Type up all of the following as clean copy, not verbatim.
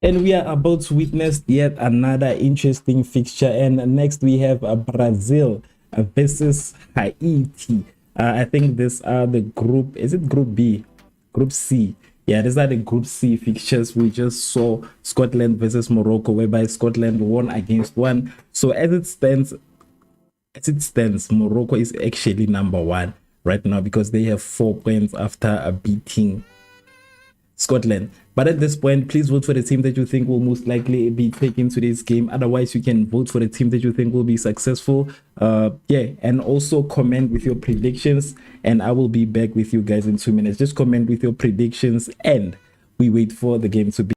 And we are about to witness yet another interesting fixture. And next we have Brazil versus Haiti. I think this are the group. Is it Group B? Group C. Yeah, these are the Group C fixtures. We just saw Scotland versus Morocco, whereby Scotland won against one. So as it stands, Morocco is actually number one right now because they have 4 points after beating Scotland. But at this point, please vote for the team that you think will most likely be taken to this game. Otherwise, you can vote for the team that you think will be successful. And also comment with your predictions, and I will be back with you guys in 2 minutes. Just comment with your predictions and we wait for the game to be.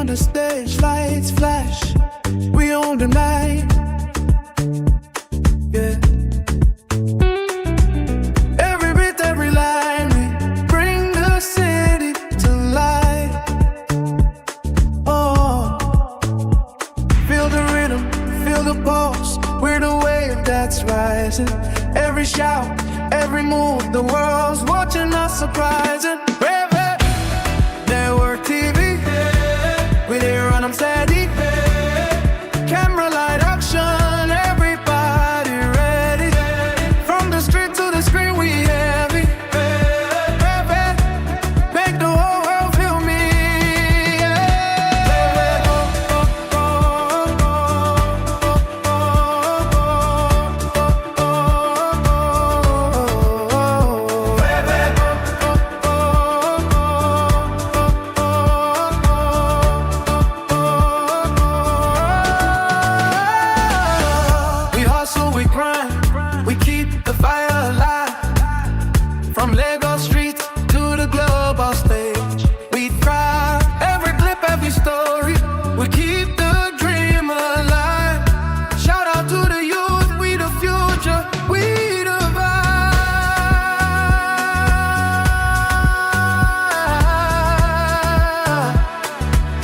on the stage, lights flash, we own the night. Yeah. Every beat, every line. dancing. Every shout, every move, the world's watching us surprising. Revv, network TV, we there run them steady. Camera light action, everybody ready. From the street to the screen, we heavy. Revv, make the whole world feel me. We hustle, we grind, we keep the fire alive. From Lagos streets to the global stage, we thrive. Every clip, every story, we keep the dream alive. Shout out to the youth, we the future, we the vibe.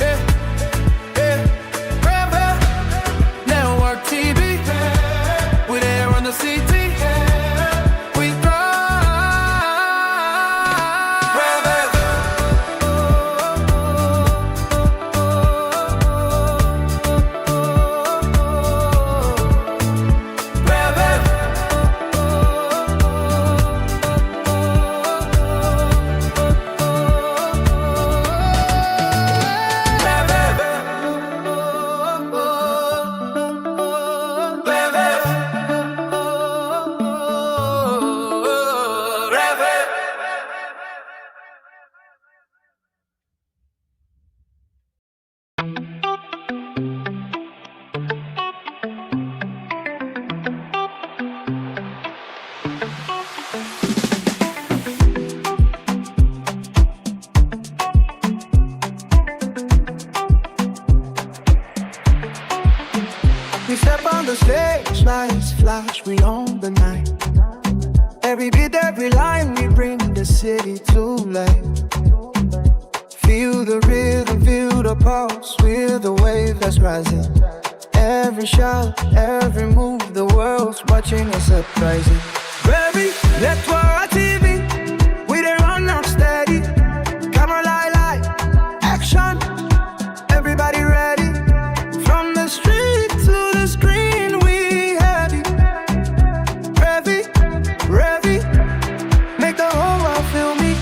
Yeah, yeah. Revv, network TV, we there on the CT, we thrive. Revv. We step on the stage, lights flash, we own the night. Every beat, every line, we bring the city to life. Feel the rhythm, feel the pulse, we're the wave that's rising. Every shout, every move, the world's watching us surprising. Revv, network TV, we there run up steady. Camera light, action, everybody ready. From the street to the screen, we heavy. Revv, make the whole world feel me.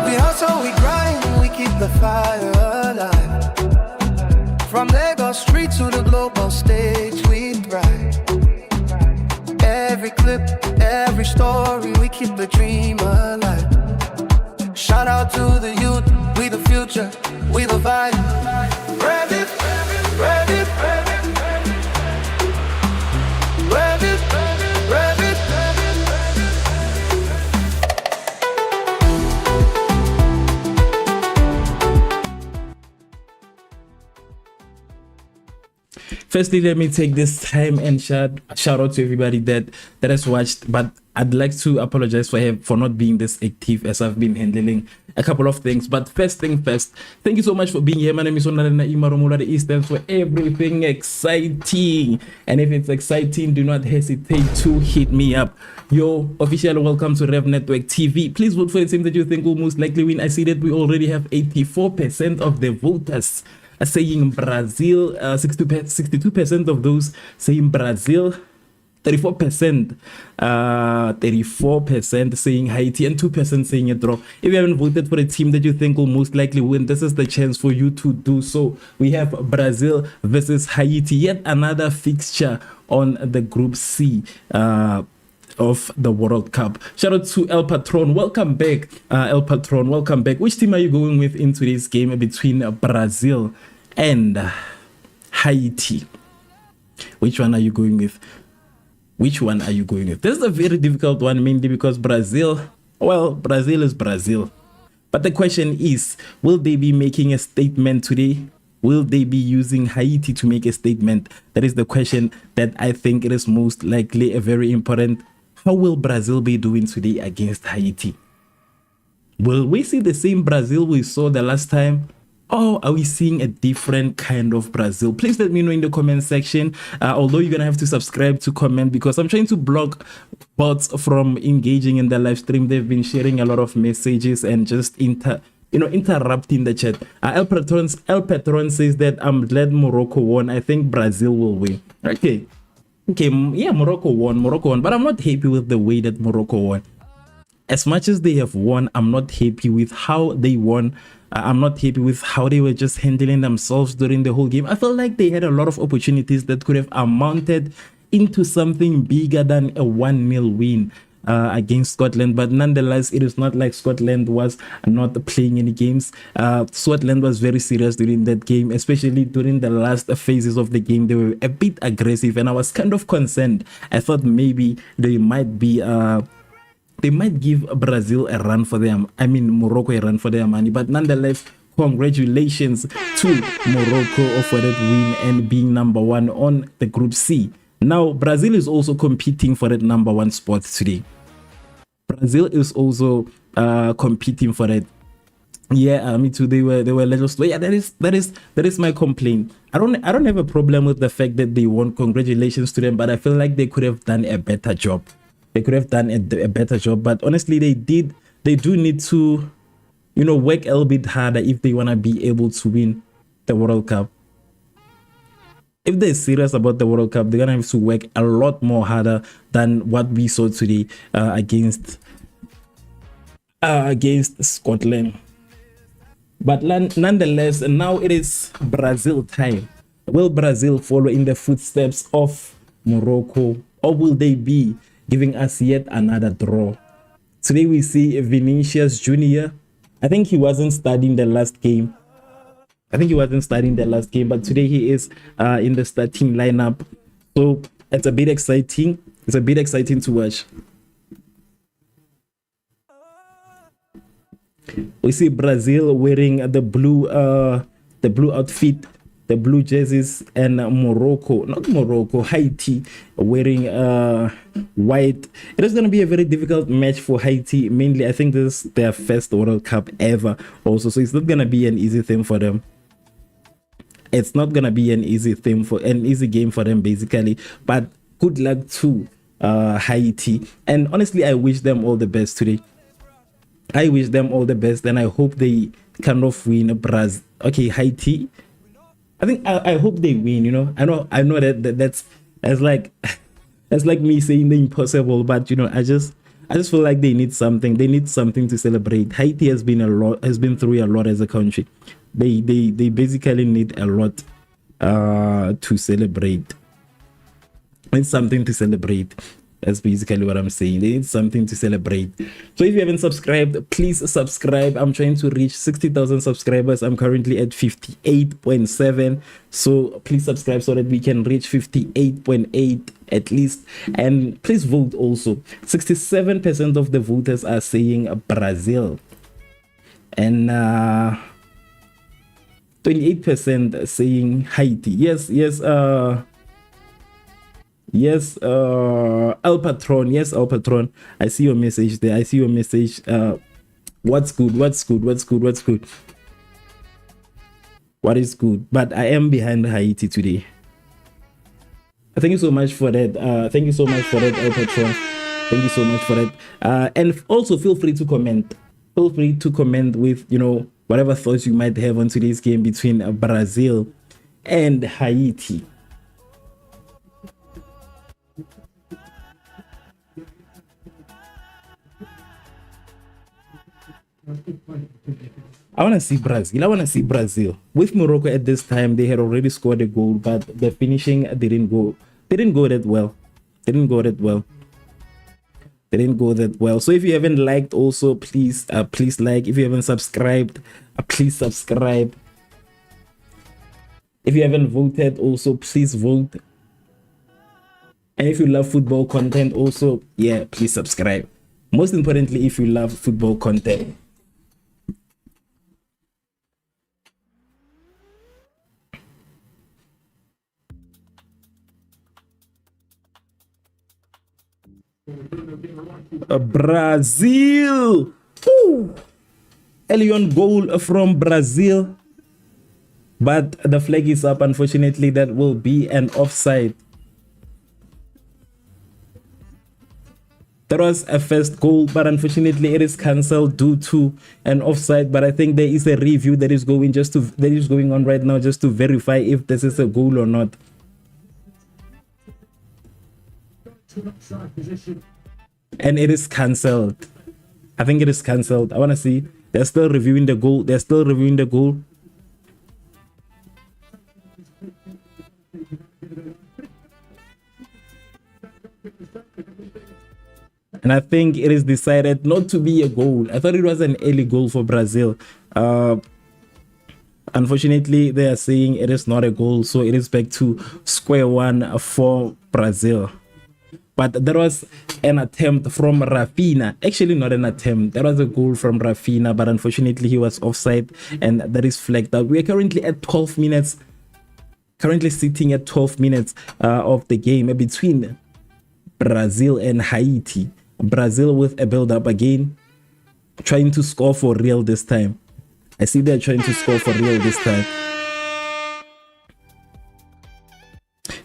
We hustle, we grind, we keep the fire alive. From Lagos street to the global stage, we thrive. Every clip, every story, we keep the dream alive. Shout out to the youth, we the future, we the vibe. Revv, Revv, Revv, Revv. Firstly, let me take this time and shout out to everybody that has watched, but I'd like to apologize for not being this active as I've been handling a couple of things. But first thing first, thank you so much for being here. My name is Onarena Imaromula. The E stands for everything exciting, and if it's exciting, do not hesitate to hit me up. Yo, official welcome to Revv Network TV. Please vote for the team that you think will most likely win. I see that we already have 84% of the voters saying Brazil, 62% of those saying Brazil, 34% saying Haiti, and 2% saying a draw. If you haven't voted for a team that you think will most likely win, this is the chance for you to do so. We have Brazil versus Haiti, yet another fixture on the Group C of the World Cup. Shout out to El Patron. Welcome back, El Patron. Welcome back. Which team are you going with in today's game between Brazil and Haiti? Which one are you going with? Which one are you going with? This is a very difficult one, mainly because Brazil, well, Brazil is Brazil. But the question is, will they be making a statement today? Will they be using Haiti to make a statement? That is the question that I think it is most likely a very important. How will Brazil be doing today against Haiti? Will we see the same Brazil we saw the last time? Or are we seeing a different kind of Brazil? Please let me know in the comment section. Although you're going to have to subscribe to comment, because I'm trying to block bots from engaging in the live stream. They've been sharing a lot of messages and just interrupting the chat. El Patron says that I'm glad Morocco won. I think Brazil will win. Okay, yeah, Morocco won, but I'm not happy with the way that Morocco won. As much as they have won, I'm not happy with how they won. I'm not happy with how they were just handling themselves during the whole game. I felt like they had a lot of opportunities that could have amounted into something bigger than a 1-0 win against Scotland. But nonetheless, it is not like Scotland was not playing any games. Scotland was very serious during that game, especially during the last phases of the game. They were a bit aggressive, and I was kind of concerned. I thought maybe they might be they might give Brazil a run for their, Morocco a run for their money. But nonetheless, congratulations to Morocco for that win and being number 1 on the Group C. Now, Brazil is also competing for that number 1 spot today. Brazil is also competing for it. Yeah, me too. They were a little slow. Yeah, that is my complaint. I don't have a problem with the fact that they won. Congratulations to them, but I feel like they could have done a better job. They could have done a better job, but honestly, they do need to, work a little bit harder if they want to be able to win the World Cup. If they're serious about the World Cup, they're gonna have to work a lot more harder than what we saw today against Scotland. But nonetheless, now it is Brazil time. Will Brazil follow in the footsteps of Morocco, or will they be giving us yet another draw? Today we see Vinicius Jr. I think he wasn't starting the last game. But today he is in the starting lineup. So it's a bit exciting. It's a bit exciting to watch. We see Brazil wearing the blue outfit, the blue jerseys, and Haiti wearing white. It is going to be a very difficult match for Haiti. Mainly, I think this is their first World Cup ever also, so it's not going to be an easy thing for them. It's not going to be an easy game for them, basically. But good luck to Haiti, and honestly, I wish them all the best today. I wish them all the best, and I hope they kind of win. Brazil, okay, Haiti. I hope they win. I know that's like me saying the impossible, but I just feel like they need something. They need something to celebrate. Haiti has been through a lot as a country. They basically need a lot to celebrate. Need something to celebrate. That's basically what I'm saying. They need something to celebrate. So if you haven't subscribed, please subscribe. I'm trying to reach 60,000 subscribers. I'm currently at 58.7. So please subscribe so that we can reach 58.8 at least. And please vote also. 67% of the voters are saying Brazil. And 28% saying Haiti. Yes, El Patron. Yes, El Patron. I see your message there. What's good? What is good? But I am behind Haiti today. Thank you so much for that. El Patron. Thank you so much for that. And also feel free to comment. Feel free to comment with, whatever thoughts you might have on today's game between Brazil and Haiti. I want to see Brazil. With Morocco at this time, they had already scored a goal, but the finishing didn't go that well. So if you haven't liked, also please like. If you haven't subscribed, please subscribe. If you haven't voted, also please vote. And if you love football content, also please subscribe. Most importantly, if you love football content. Brazil. Woo. Elion goal from Brazil. But the flag is up. Unfortunately, that will be an offside. That was a first goal, but unfortunately it is cancelled due to an offside. But I think there is a review that is going on right now just to verify if this is a goal or not. And it is cancelled. I think it is cancelled. I want to see. They're still reviewing the goal. And I think it is decided not to be a goal. I thought it was an early goal for Brazil. Unfortunately, they are saying it is not a goal. So it is back to square one for Brazil. But there was an attempt from Rafinha. Actually, not an attempt. There was a goal from Rafinha, but unfortunately, he was offside, and that is flagged up. We are currently at 12 minutes. Currently sitting at 12 minutes of the game between Brazil and Haiti. Brazil with a build-up again, trying to score for real this time. I see they're trying to score for real this time.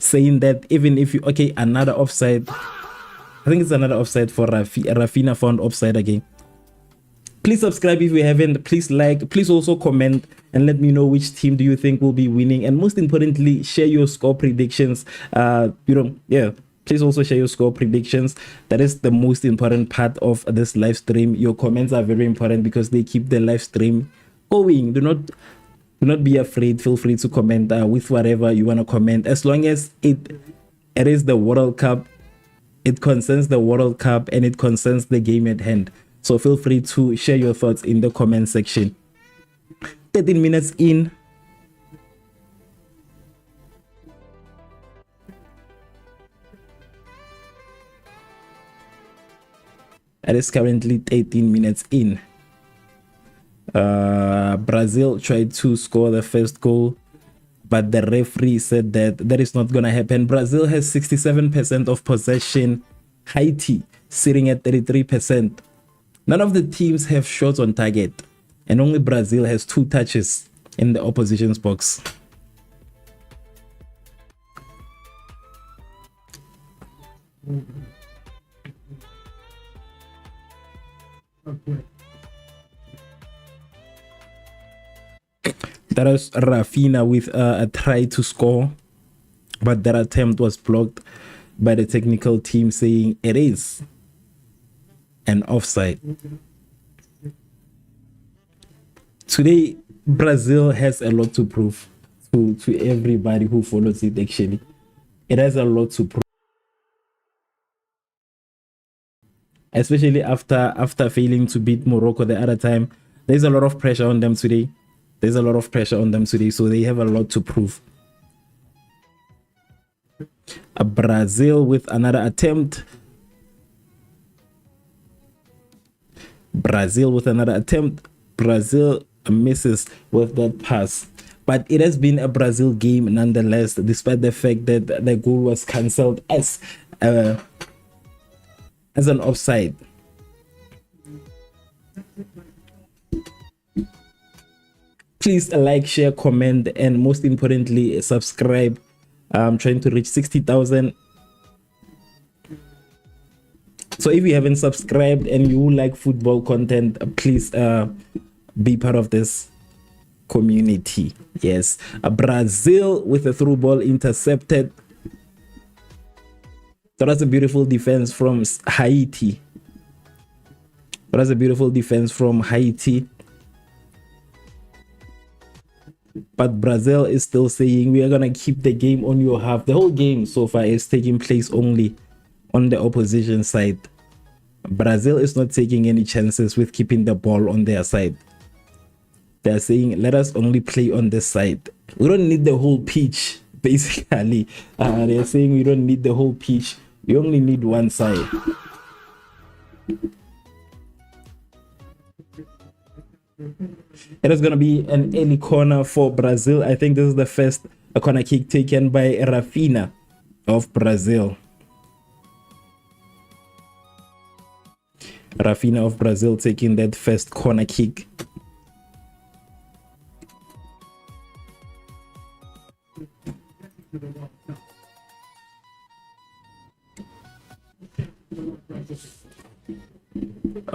Saying that even if you... Okay, another offside. I think it's another offside for Rafinha found offside again. Please subscribe if you haven't. Please like. Please also comment and let me know which team do you think will be winning. And most importantly, share your score predictions. Please also share your score predictions. That is the most important part of this live stream. Your comments are very important because they keep the live stream going. Do not be afraid. Feel free to comment with whatever you want to comment, as long as it is the World Cup. It concerns the World Cup and it concerns the game at hand. So feel free to share your thoughts in the comment section. 13 minutes in. It is currently 13 minutes in. Brazil tried to score the first goal, but the referee said that is not going to happen. Brazil has 67% of possession. Haiti sitting at 33%. None of the teams have shots on target, and only Brazil has 2 touches in the opposition's box. Okay. That was Rafinha with a try to score, but that attempt was blocked by the technical team, saying it is an offside. Today, Brazil has a lot to prove to everybody who follows it. Actually, it has a lot to prove, especially after failing to beat Morocco the other time. There's a lot of pressure on them today. So they have a lot to prove. Brazil with another attempt. Brazil misses with that pass. But it has been a Brazil game nonetheless, despite the fact that the goal was cancelled as an offside. Please like, share, comment, and most importantly, subscribe. I'm trying to reach 60,000. So if you haven't subscribed and you like football content, please be part of this community. Yes, Brazil with a through ball intercepted. So that's a beautiful defense from Haiti. But Brazil is still saying we are going to keep the game on your half. The whole game so far is taking place only on the opposition side. Brazil is not taking any chances with keeping the ball on their side. They're saying, let us only play on this side. We don't need the whole pitch, basically. They're saying we don't need the whole pitch. We only need one side. It is going to be an early corner for Brazil. I think this is the first corner kick taken by Rafinha of Brazil. Rafinha of Brazil taking that first corner kick.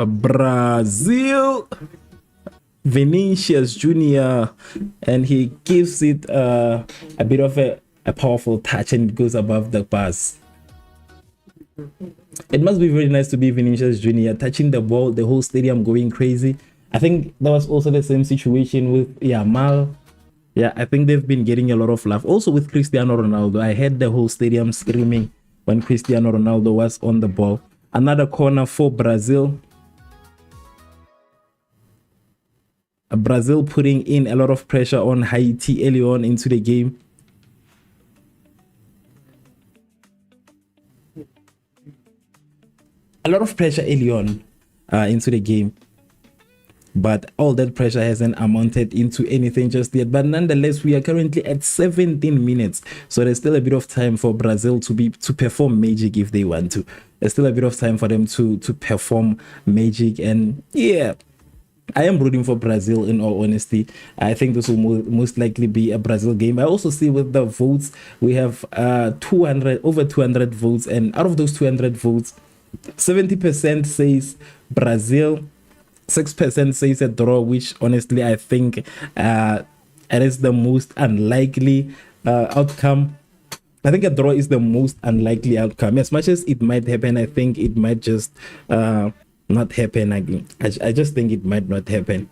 Brazil, Vinicius Jr., and he gives it a bit of a powerful touch, and it goes above the bars. It must be very nice to be Vinicius Jr. touching the ball, the whole stadium going crazy. I think there was also the same situation with Yamal. Yeah, I think they've been getting a lot of love. Also with Cristiano Ronaldo, I heard the whole stadium screaming when Cristiano Ronaldo was on the ball. Another corner for Brazil. Brazil putting in a lot of pressure on Haiti early on into the game. A lot of pressure early on into the game, but all that pressure hasn't amounted into anything just yet. But nonetheless, we are currently at 17 minutes, so there's still a bit of time for Brazil to perform magic if they want to. There's still a bit of time for them to perform magic, and yeah, I am rooting for Brazil in all honesty. I think this will most likely be a Brazil game. I also see with the votes, we have over 200 votes, and out of those 200 votes, 70% says Brazil, 6% says a draw, which honestly I think it is the most unlikely outcome. I think a draw is the most unlikely outcome. As much as it might happen, I think it might just not happen again. I just think it might not happen.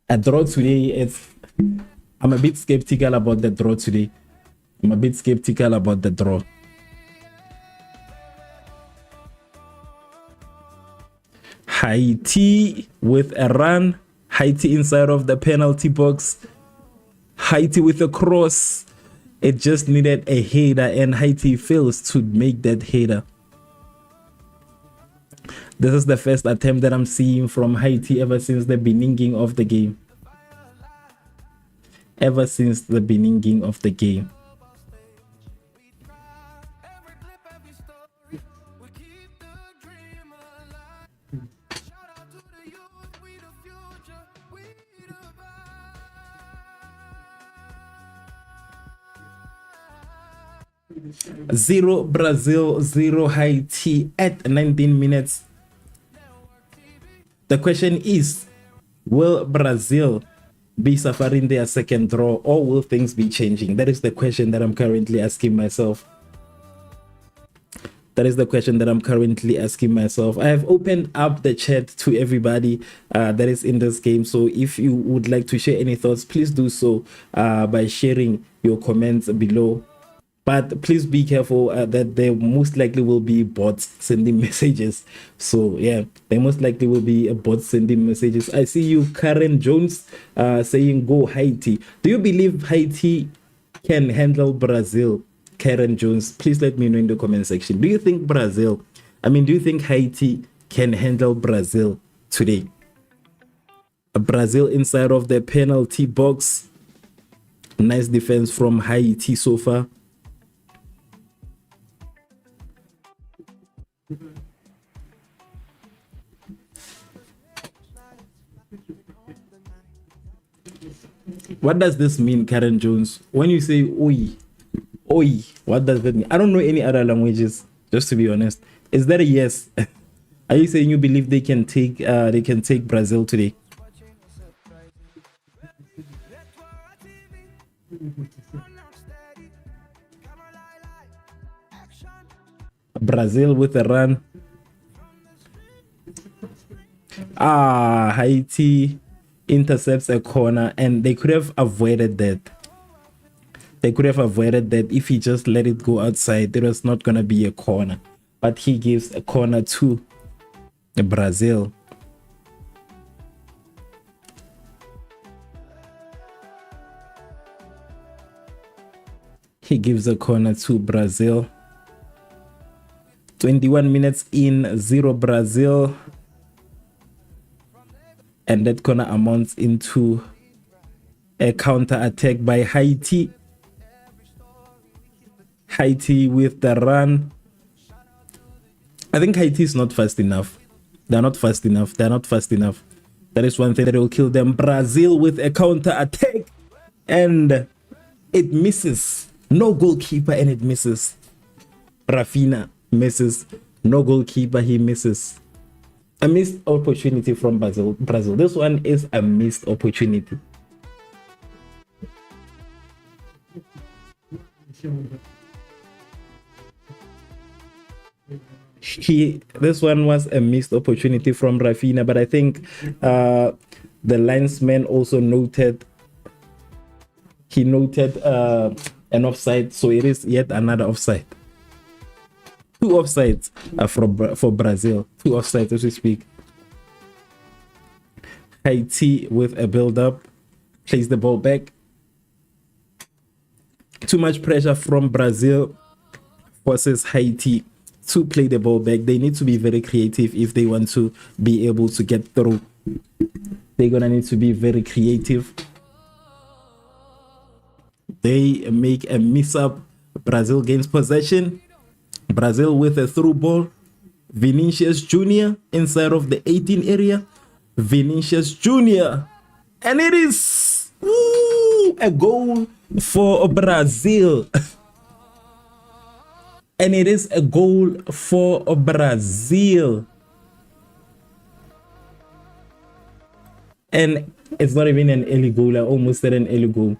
A draw today, I'm a bit skeptical about the draw today. I'm a bit skeptical about the draw. Haiti with a run. Haiti inside of the penalty box. Haiti with a cross. It just needed a header, and Haiti fails to make that header. This is the first attempt that I'm seeing from Haiti ever since the beginning of the game. Ever since the beginning of the game. Zero Brazil, 0 Haiti at 19 minutes. The question is, will Brazil be suffering their second draw, or will things be changing? That is the question that I'm currently asking myself. That is the question that I'm currently asking myself. I have opened up the chat to everybody that is in this game. So if you would like to share any thoughts, please do so by sharing your comments below. But please be careful that there most likely will be bots sending messages. So yeah, there most likely will be a bot sending messages. I see you, Karen Jones, saying go Haiti. Do you believe Haiti can handle Brazil? Karen Jones, please let me know in the comment section. Do you think do you think Haiti can handle Brazil today? Brazil inside of the penalty box. Nice defense from Haiti so far. What does this mean, Karen Jones? When you say oi, what does that mean? I don't know any other languages, just to be honest. Is that a yes? Are you saying you believe they can take Brazil today? Brazil with a run. Haiti intercepts a corner, and they could have avoided that. They could have avoided that if he just let it go outside. There was not gonna be a corner, but he gives a corner to Brazil. He gives a corner to Brazil. 21 minutes in, 0 Brazil. And that corner amounts into a counter attack by Haiti. Haiti with the run. I think Haiti is not fast enough. They're not fast enough. They're not fast enough. That is one thing that will kill them. Brazil with a counter attack, and it misses. No goalkeeper, and it misses. Rafinha misses. No goalkeeper, he misses. A missed opportunity from Brazil. This one is a missed opportunity. This one was a missed opportunity from Rafinha, but I think the linesman also noted. He noted an offside, so it is yet another offside. Two offsides for Brazil. Two offsides as we speak. Haiti with a build-up, plays the ball back. Too much pressure from Brazil forces Haiti to play the ball back. They need to be very creative if they want to be able to get through. They're gonna need to be very creative. They make a miss up. Brazil gains possession. Brazil with a through ball. Vinicius Jr. inside of the 18 area. Vinicius Jr. And it is a goal for Brazil. And it is a goal for Brazil. And it's not even an early goal. I almost said an early goal.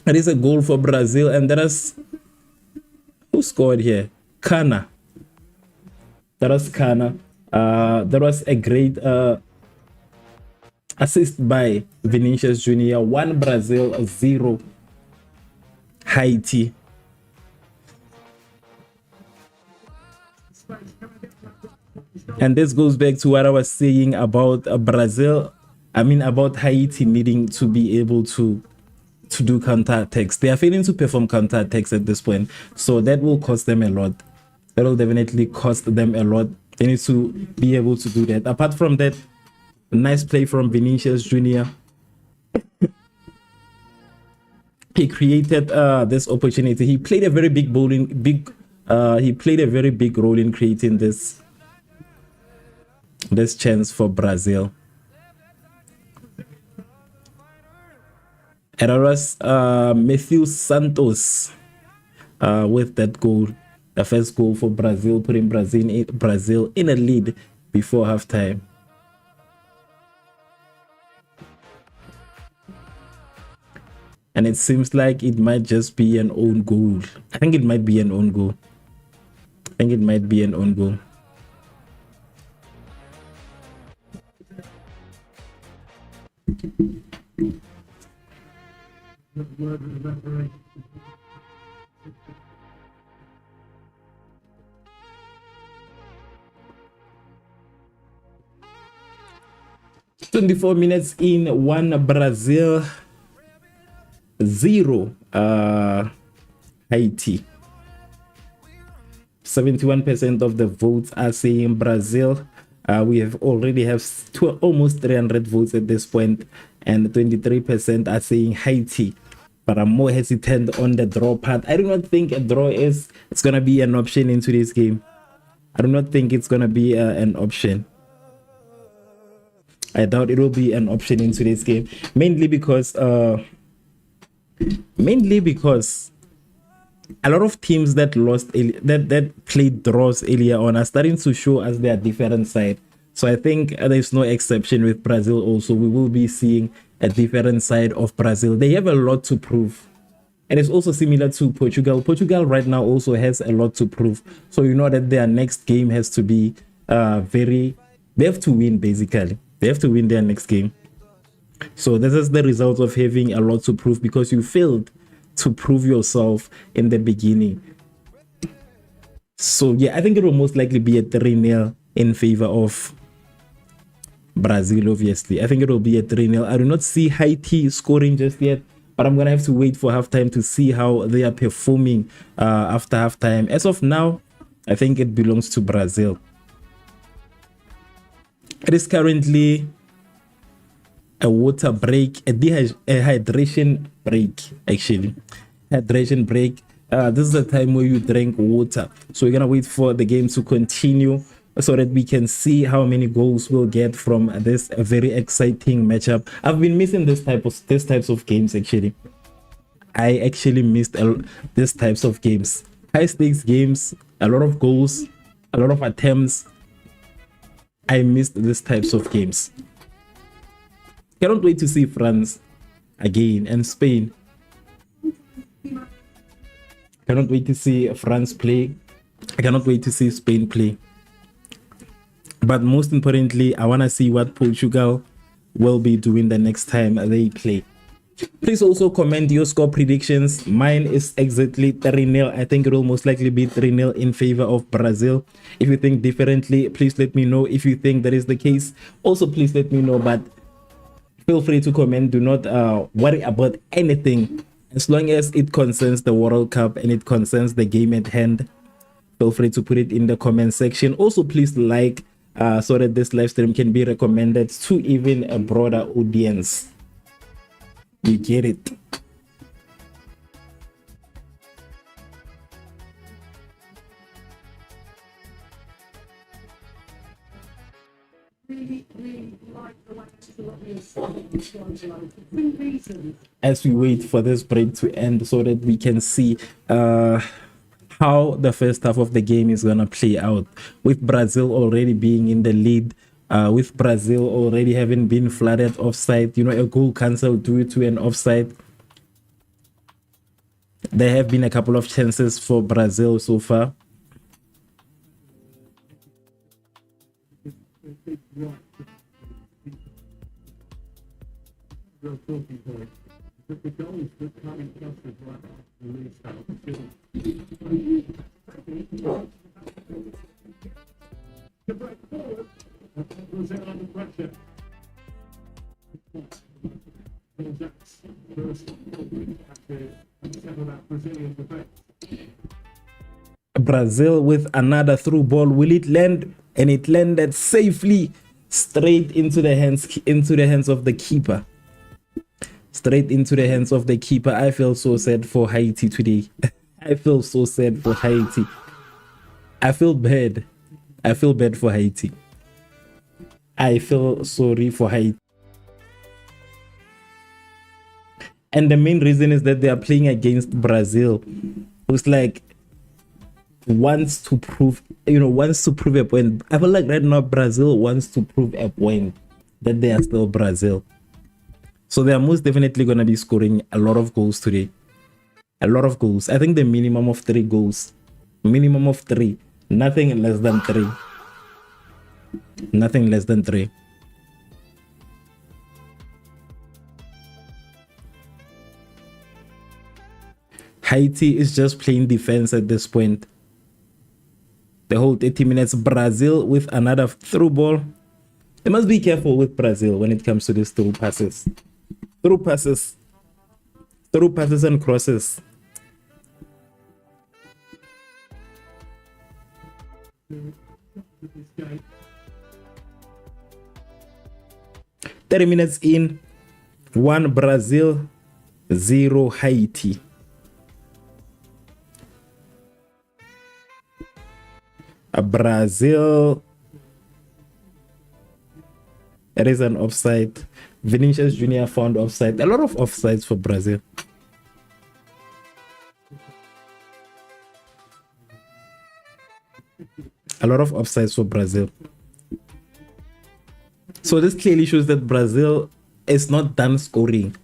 It is a goal for Brazil, and that is who scored here? Kana. That was Kana. That was a great assist by Vinicius Jr. 1 Brazil, 0 Haiti. And this goes back to what I was saying about Brazil. I mean, about Haiti needing to be able to do counter-attacks. They are failing to perform counter-attacks at this point. So that will cost them a lot. That will definitely cost them a lot. They need to be able to do that. Apart from that, nice play from Vinicius Jr. He created this opportunity. He played a very big role in creating this chance for Brazil. And it was Matthew Santos with that goal, the first goal for Brazil, putting Brazil in a lead before halftime. And it seems like it might just be an own goal. I think it might be an own goal. 24 minutes in, 1 Brazil, 0 Haiti. 71% of the votes are saying Brazil. We have already almost 300 votes at this point, and 23% are saying Haiti. But I'm more hesitant on the draw part. I do not think a draw it's gonna be an option into this game. I do not think it's gonna be an option. I doubt it will be an option into this game, mainly because a lot of teams that lost that played draws earlier on are starting to show us their different side. So I think there's no exception with Brazil also. We will be seeing a different side of Brazil. They have a lot to prove. And it's also similar to Portugal. Portugal right now also has a lot to prove. So you know that their next game has to be they have to win basically. They have to win their next game. So this is the result of having a lot to prove, because you failed to prove yourself in the beginning. So yeah, I think it will most likely be a 3-0 in favor of Brazil, obviously. I think it will be a 3-0. I do not see Haiti scoring just yet, but I'm going to have to wait for halftime to see how they are performing after halftime. As of now, I think it belongs to Brazil. It is currently a water break, a hydration break, actually. Hydration break. This is the time where you drink water. So we're gonna wait for the game to continue so that we can see how many goals we'll get from this very exciting matchup. I've been missing these types of games actually. I actually missed these types of games. High stakes games, a lot of goals, a lot of attempts. I missed these types of games. Cannot wait to see France again and Spain. Cannot wait to see France play. I cannot wait to see Spain play. But most importantly, I want to see what Portugal will be doing the next time they play. Please also comment your score predictions. Mine is exactly 3-0. I think it will most likely be 3-0 in favor of Brazil. If you think differently, please let me know. If you think that is the case, also please let me know. But feel free to comment. Do not worry about anything. As long as it concerns the World Cup and it concerns the game at hand, feel free to put it in the comment section. Also, please like so that this live stream can be recommended to even a broader audience. You get it? As we wait for this break to end so that we can see how the first half of the game is gonna play out, with Brazil already being in the lead, with Brazil already having been flooded offside, you know, a goal cancelled due to an offside. There have been a couple of chances for Brazil so far. Brazil with another through ball. Will it land? And it landed safely straight into the hands of the keeper. Straight into the hands of the keeper. I feel so sad for Haiti today. I feel so sad for Haiti. I feel bad. I feel bad for Haiti. I feel sorry for Haiti. And the main reason is that they are playing against Brazil, who's like wants to prove a point. I feel like right now Brazil wants to prove a point that they are still Brazil. So they are most definitely going to be scoring a lot of goals today. A lot of goals. I think the minimum of 3 goals. Minimum of 3. Nothing less than 3. Nothing less than 3. Haiti is just playing defense at this point. The whole 30 minutes. Brazil with another through ball. They must be careful with Brazil when it comes to these through passes. Through passes and crosses. "30 minutes in, 1 Brazil, 0 Haiti." Brazil. It is an offside. Vinicius Jr. found offside. A lot of offsides for Brazil. A lot of offsides for Brazil. So this clearly shows that Brazil is not done scoring.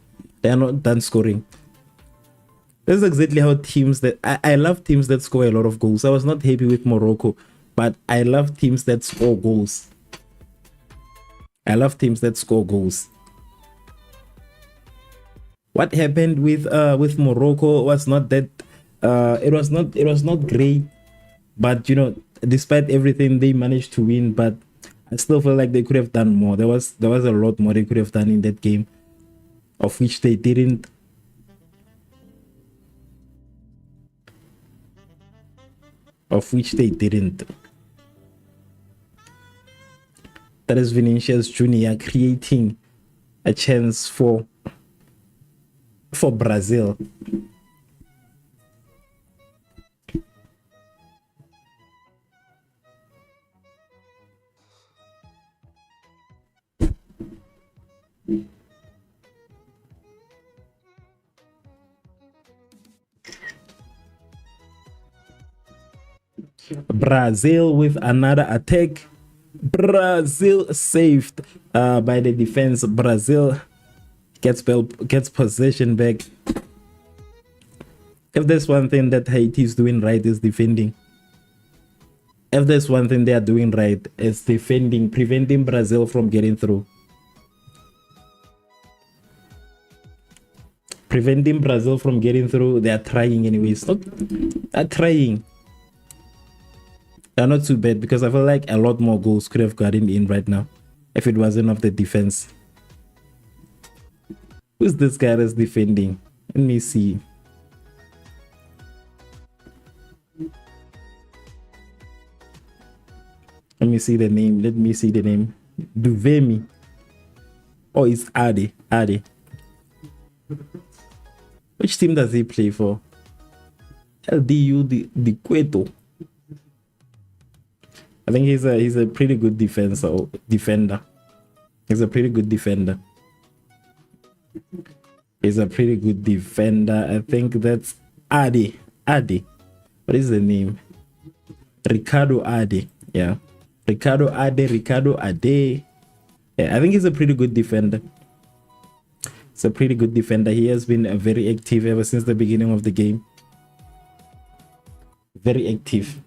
They are not done scoring. This is exactly how teams that I love teams that score a lot of goals. I was not happy with Morocco, but I love teams that score goals. I love teams that score goals. What happened with Morocco was not that it was not great, but you know, despite everything they managed to win. But I still feel like they could have done more. There was a lot more they could have done in that game, of which they didn't. That is Vinicius Jr. creating a chance for Brazil. Brazil with another attack. Brazil saved by the defense. Brazil gets possession back. If there's one thing that Haiti is doing right, is defending. If there's one thing they are doing right, it's defending, preventing Brazil from getting through. Preventing Brazil from getting through. They are trying anyways. They're trying. They're not too bad, because I feel like a lot more goals could have gotten in right now if it wasn't of the defense. Who's this guy that's defending? Let me see. Let me see the name. Let me see the name. Duvemi. Oh, it's Ade. Ade. Which team does he play for? LDU the Cueto. I think he's a pretty good defender. He's a pretty good defender. He's a pretty good defender. I think that's Ade. Ade. What is the name? Ricardo Ade. Yeah. Ricardo Ade. Yeah, I think he's a pretty good defender. He's a pretty good defender. He has been very active ever since the beginning of the game. Very active.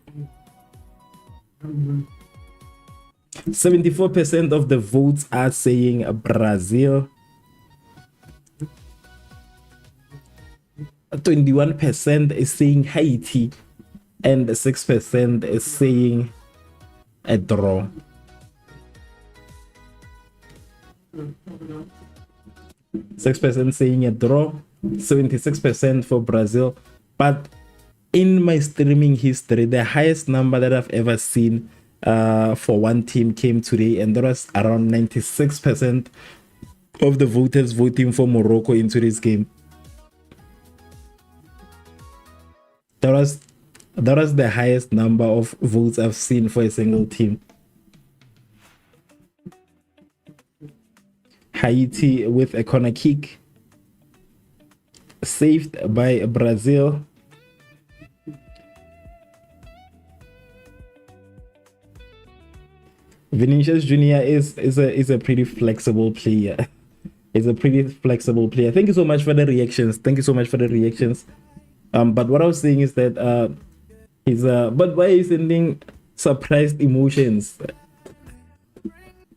74% of the votes are saying Brazil. 21% is saying Haiti, and 6% is saying a draw. Six percent saying a draw, 76% for Brazil. But in my streaming history, the highest number that I've ever seen for one team came today, and there was around 96% of the voters voting for Morocco into this game. That was the highest number of votes I've seen for a single team. Haiti with a corner kick, saved by Brazil. Vinicius Jr. is a pretty flexible player. He's a pretty flexible player. Thank you so much for the reactions. Thank you so much for the reactions. But what I was saying is that but why are you sending surprised emotions?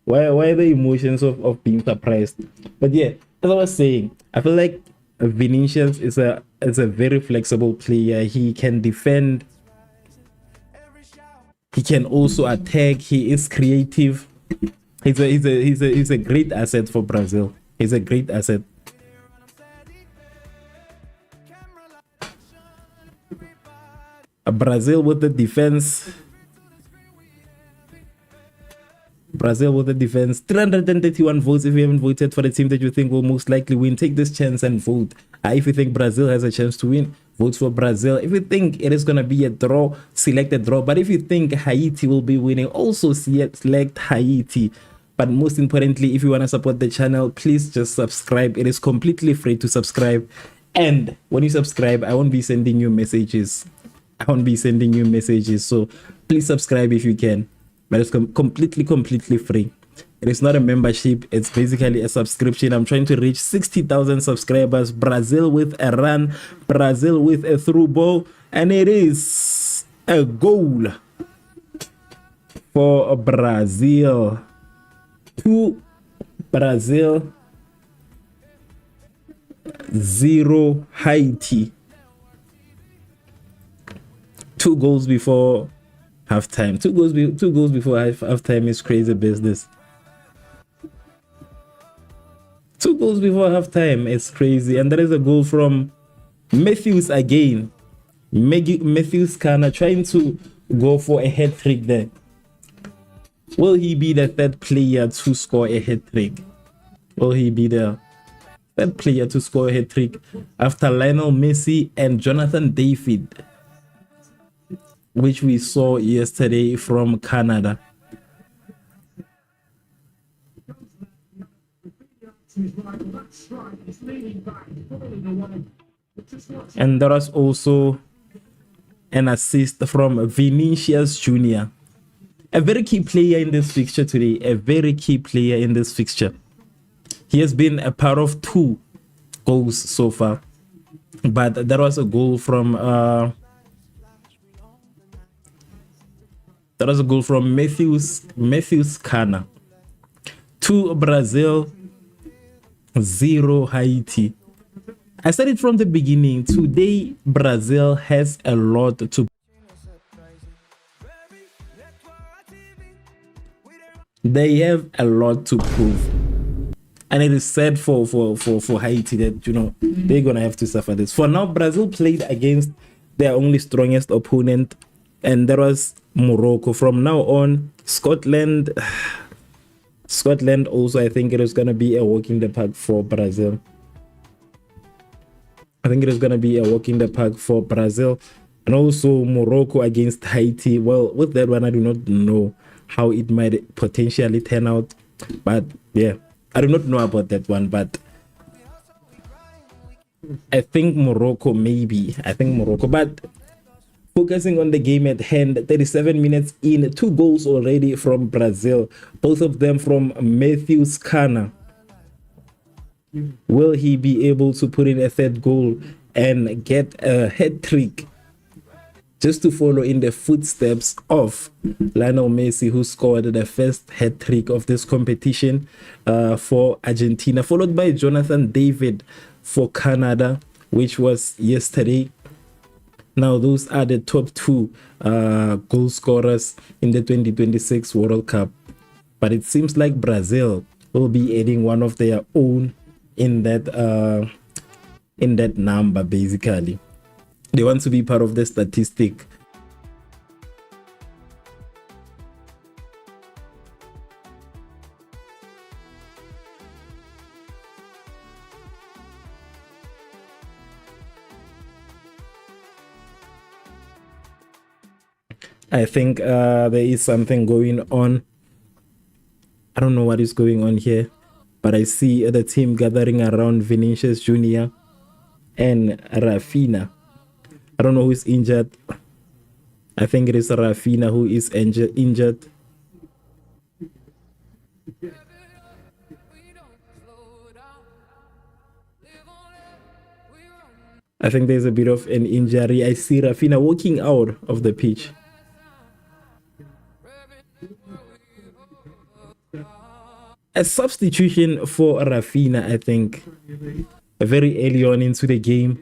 Why are the emotions of being surprised? But yeah, as I was saying, I feel like Vinicius is a very flexible player. He can defend. He can also attack. He is creative. He's a great asset for Brazil. He's a great asset. Brazil with the defense. Brazil with the defense. 331 votes. If you haven't voted for the team that you think will most likely win, take this chance and vote. If you think Brazil has a chance to win, vote for Brazil. If you think it is going to be a draw, select a draw. But if you think Haiti will be winning, also select Haiti. But most importantly, if you want to support the channel, please just subscribe. It is completely free to subscribe. And when you subscribe, I won't be sending you messages. So please subscribe if you can. But it's completely free. It is not a membership. It's basically a subscription. I'm trying to reach 60,000 subscribers. Brazil with a run. Brazil with a through ball. And it is a goal for Brazil. 2 Brazil, 0 Haiti. 2 goals before halftime. 2 goals before halftime is crazy business. 2 goals before halftime is crazy. And there is a goal from Matthews again. Matthews kinda trying to go for a hat trick there. Will he be the third player to score a hat trick? Will he be the third player to score a hat trick after Lionel Messi and Jonathan David, which we saw yesterday from Canada? And there was also an assist from Vinicius Jr., a very key player in this fixture today, a very key player in this fixture. He has been a part of 2 goals so far, but there was a goal from Matthews Kana. 2 Brazil, 0 Haiti. I said it from the beginning. Today, Brazil has a lot to. They have a lot to prove, and it is sad for Haiti that, you know, they're gonna have to suffer this. For now, Brazil played against their only strongest opponent, and that was Morocco. From now on, Scotland also, I think it is gonna be a walk in the park for Brazil. I think it is gonna be a walk in the park for Brazil, and also Morocco against Haiti. Well, with that one, I do not know how it might potentially turn out, but yeah, I do not know about that one. But I think Morocco, but focusing on the game at hand, 37 minutes in, 2 goals already from Brazil, both of them from Matthews Kana. Will he be able to put in a 3rd goal and get a hat-trick, just to follow in the footsteps of Lionel Messi, who scored the first hat-trick of this competition for Argentina, followed by Jonathan David for Canada, which was yesterday. Now, those are the top 2 goal scorers in the 2026 World Cup. But it seems like Brazil will be adding one of their own in that number. Basically, they want to be part of the statistic. I think there is something going on. I don't know what is going on here, but I see the team gathering around Vinicius Jr. and Rafinha. I don't know who is injured. I think it is Rafinha who is injured. I think there's a bit of an injury. I see Rafinha walking out of the pitch. A substitution for Rafinha, I think, very early on into the game.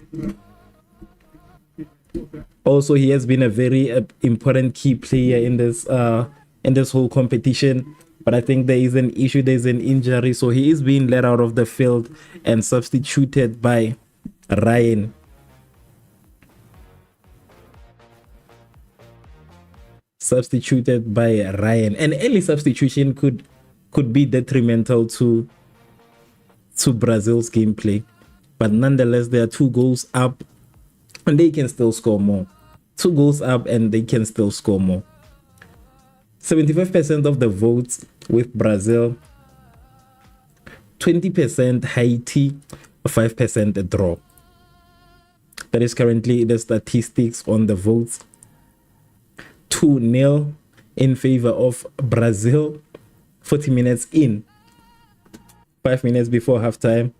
Also, he has been a very important key player in this whole competition. But I think there is an issue, there's an injury, so he is being let out of the field and substituted by Ryan. An early substitution could be detrimental to Brazil's gameplay, but nonetheless, there are 2 goals up and they can still score more. 2 goals up and they can still score more. 75% of the votes with Brazil, 20% Haiti, 5% a draw. That is currently the statistics on the votes. 2-0 in favor of Brazil. 40 minutes in, 5 minutes before halftime.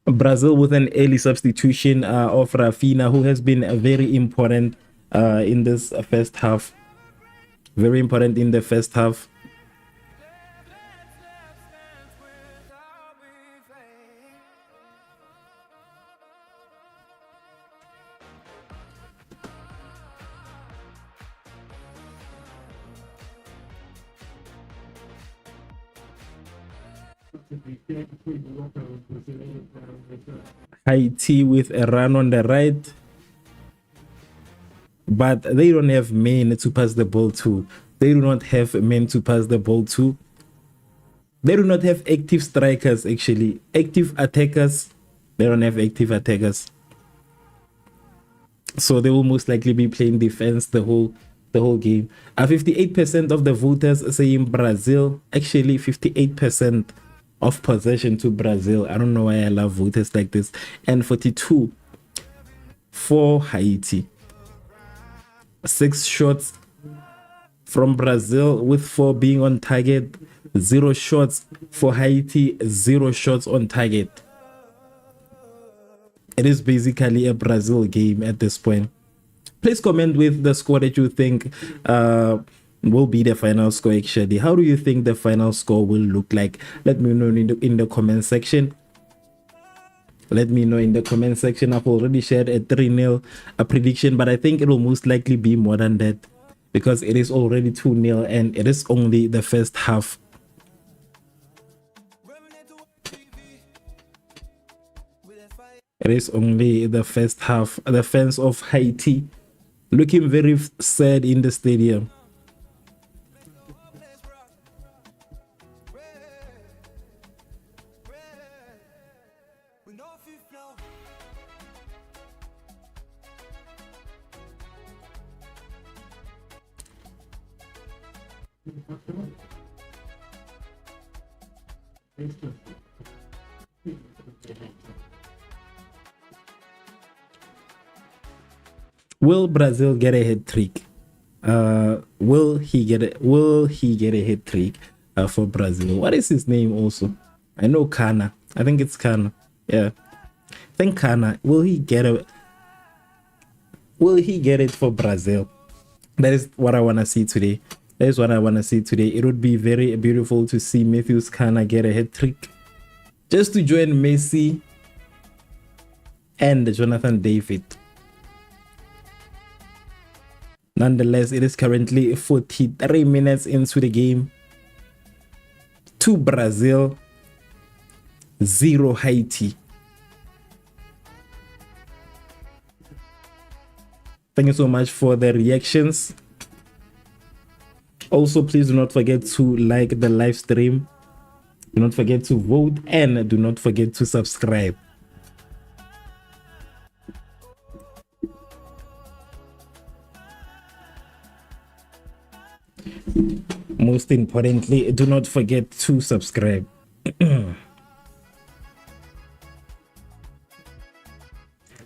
Brazil with an early substitution of Rafinha, who has been very important in this first half. Very important in the first half. Haiti with a run on the right, but they don't have men to pass the ball to. They do not have men to pass the ball to. They do not have active strikers, actually. Active attackers. They don't have active attackers. So they will most likely be playing defense the whole the whole game. 58% of the voters saying Brazil. Actually, 58% of possession to Brazil. I don't know why I love voters like this. And 42 for Haiti. 6 shots from Brazil, with 4 being on target. 0 shots for Haiti, 0 shots on target. It is basically a Brazil game at this point. Please comment with the score that you think will be the final score. Actually, how do you think the final score will look like? Let me know in the comment section. Let me know in the comment section. I've already shared a 3-0 prediction, but I think it will most likely be more than that, because it is already 2-0 and it is only the first half. It is only the first half. The fans of Haiti looking very sad in the stadium. Will Brazil get a hat trick? Will he get a hat trick for Brazil? What is his name also? I know Kana. I think it's Kana. Yeah. I think Kana. Will he get it for Brazil? That is what I want to see today. That is what I want to see today. It would be very beautiful to see Matthews Kana get a hat trick, just to join Messi and Jonathan David. Nonetheless, it is currently 43 minutes into the game. 2 Brazil, 0 Haiti. Thank you so much for the reactions. Also, please do not forget to like the live stream. Do not forget to vote, and do not forget to subscribe. Most importantly, do not forget to subscribe. It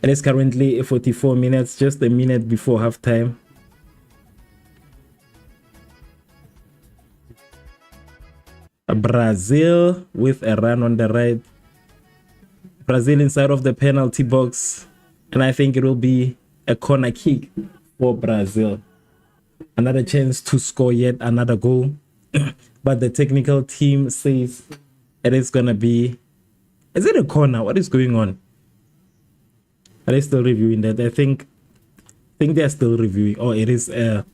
is currently 44 minutes, just a minute before halftime. Brazil with a run on the right. Brazil inside of the penalty box, and I think it will be a corner kick for Brazil. Another chance to score yet another goal. But the technical team says it is gonna be, is it a corner? What is going on? Are they still reviewing that? I think they're still reviewing. Oh, it is a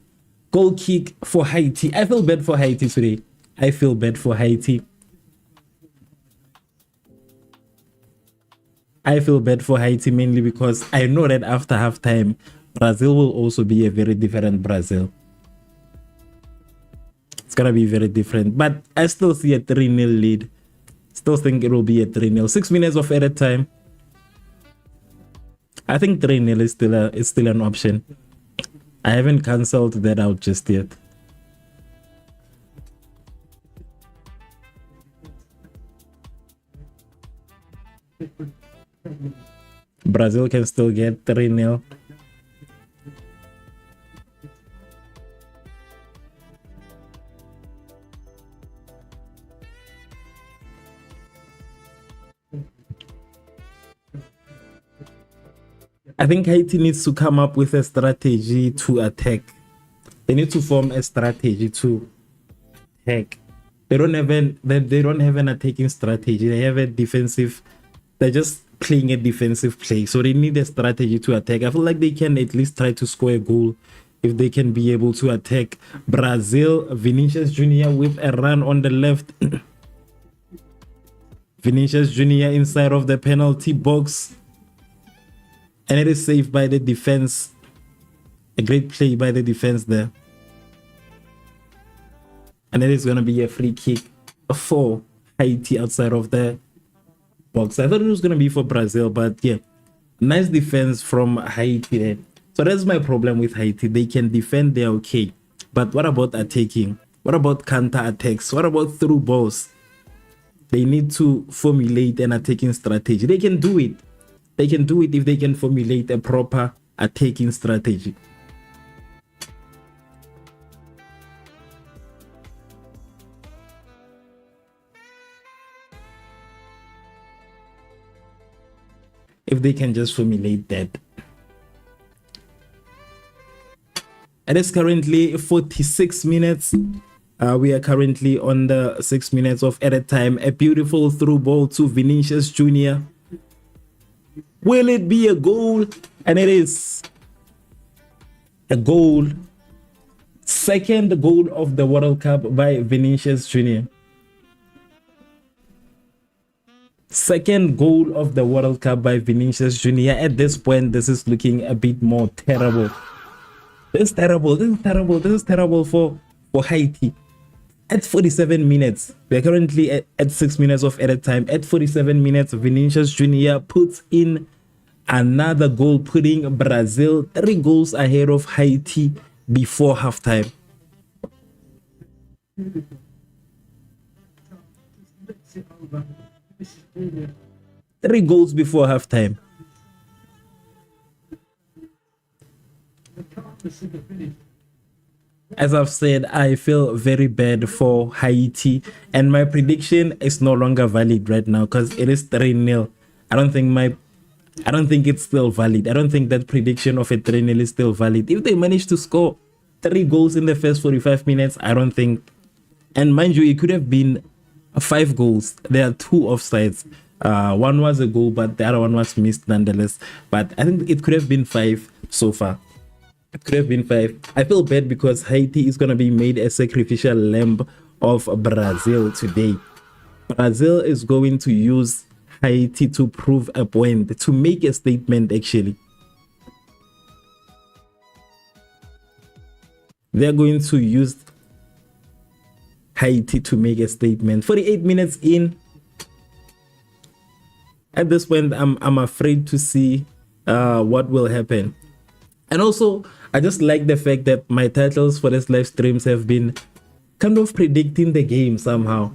goal kick for Haiti. I feel bad for Haiti today. I feel bad for Haiti. I feel bad for Haiti mainly because I know that after halftime, Brazil will also be a very different Brazil. It's gonna be very different, but I still see a 3-0 lead. Still think it will be a 3-0. 6 minutes of added time. I think 3-0 is still an option. I haven't cancelled that out just yet. Brazil can still get 3-0. I think Haiti needs to come up with a strategy to attack. They need to form a strategy to attack. They don't have an attacking strategy. They have a defensive. They're just playing a defensive play. So they need a strategy to attack. I feel like they can at least try to score a goal if they can be able to attack. Brazil, Vinicius Jr. with a run on the left. Vinicius Jr. inside of the penalty box. And it is saved by the defense. A great play by the defense there. And it is going to be a free kick for Haiti outside of the box. I thought it was going to be for Brazil, but yeah. Nice defense from Haiti there. It's So that's my problem with Haiti. They can defend, they're okay. But what about attacking? What about counter attacks? What about through balls? They need to formulate an attacking strategy. They can do it. They can do it if they can formulate a proper attacking strategy. If they can just formulate that. It is currently 46 minutes. We are currently on the 6 minutes of added time. A beautiful through ball to Vinicius Jr. Will it be a goal? And it is a goal. Second goal of the World Cup by Vinicius Jr. Second goal of the World Cup by Vinicius Jr. At this point, this is looking a bit more terrible. This is terrible. This is terrible. This is terrible for Haiti. At 47 minutes, we are currently at 6 minutes of added time. At 47 minutes, Vinicius Jr. puts in another goal, putting Brazil 3 goals ahead of Haiti before halftime. 3 goals before halftime. As I've said, I feel very bad for Haiti, and my prediction is no longer valid right now because it is 3-0. I don't think it's still valid. I don't think that prediction of a 3-0 is still valid. If they manage to score 3 goals in the first 45 minutes, I don't think. And mind you, it could have been 5 goals. There are 2 offsides. One was a goal, but the other one was missed nonetheless. But I think it could have been 5 so far. It could have been 5. I feel bad because Haiti is going to be made a sacrificial lamb of Brazil today. Brazil is going to use Haiti to prove a point, to make a statement actually. They're going to use Haiti to make a statement. 48 minutes in. At this point, I'm afraid to see what will happen. And also, I just like the fact that my titles for this live streams have been kind of predicting the game somehow.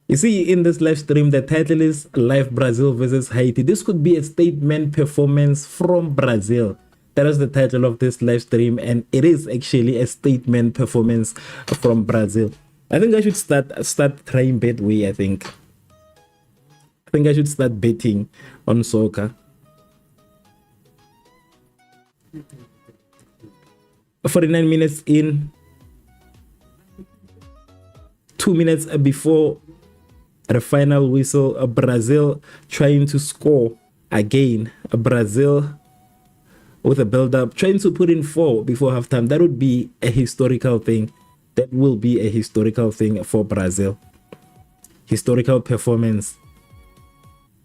You see, in this live stream, the title is Live Brazil versus Haiti. This could be a statement performance from Brazil. That is the title of this live stream, and it is actually a statement performance from Brazil. I think I should start trying Betway. I think I should start betting on soccer. 49 minutes in, 2 minutes before the final whistle, Brazil trying to score again. Brazil with a build-up, trying to put in 4 before halftime. That would be a historical thing. That will be a historical thing for Brazil. Historical performance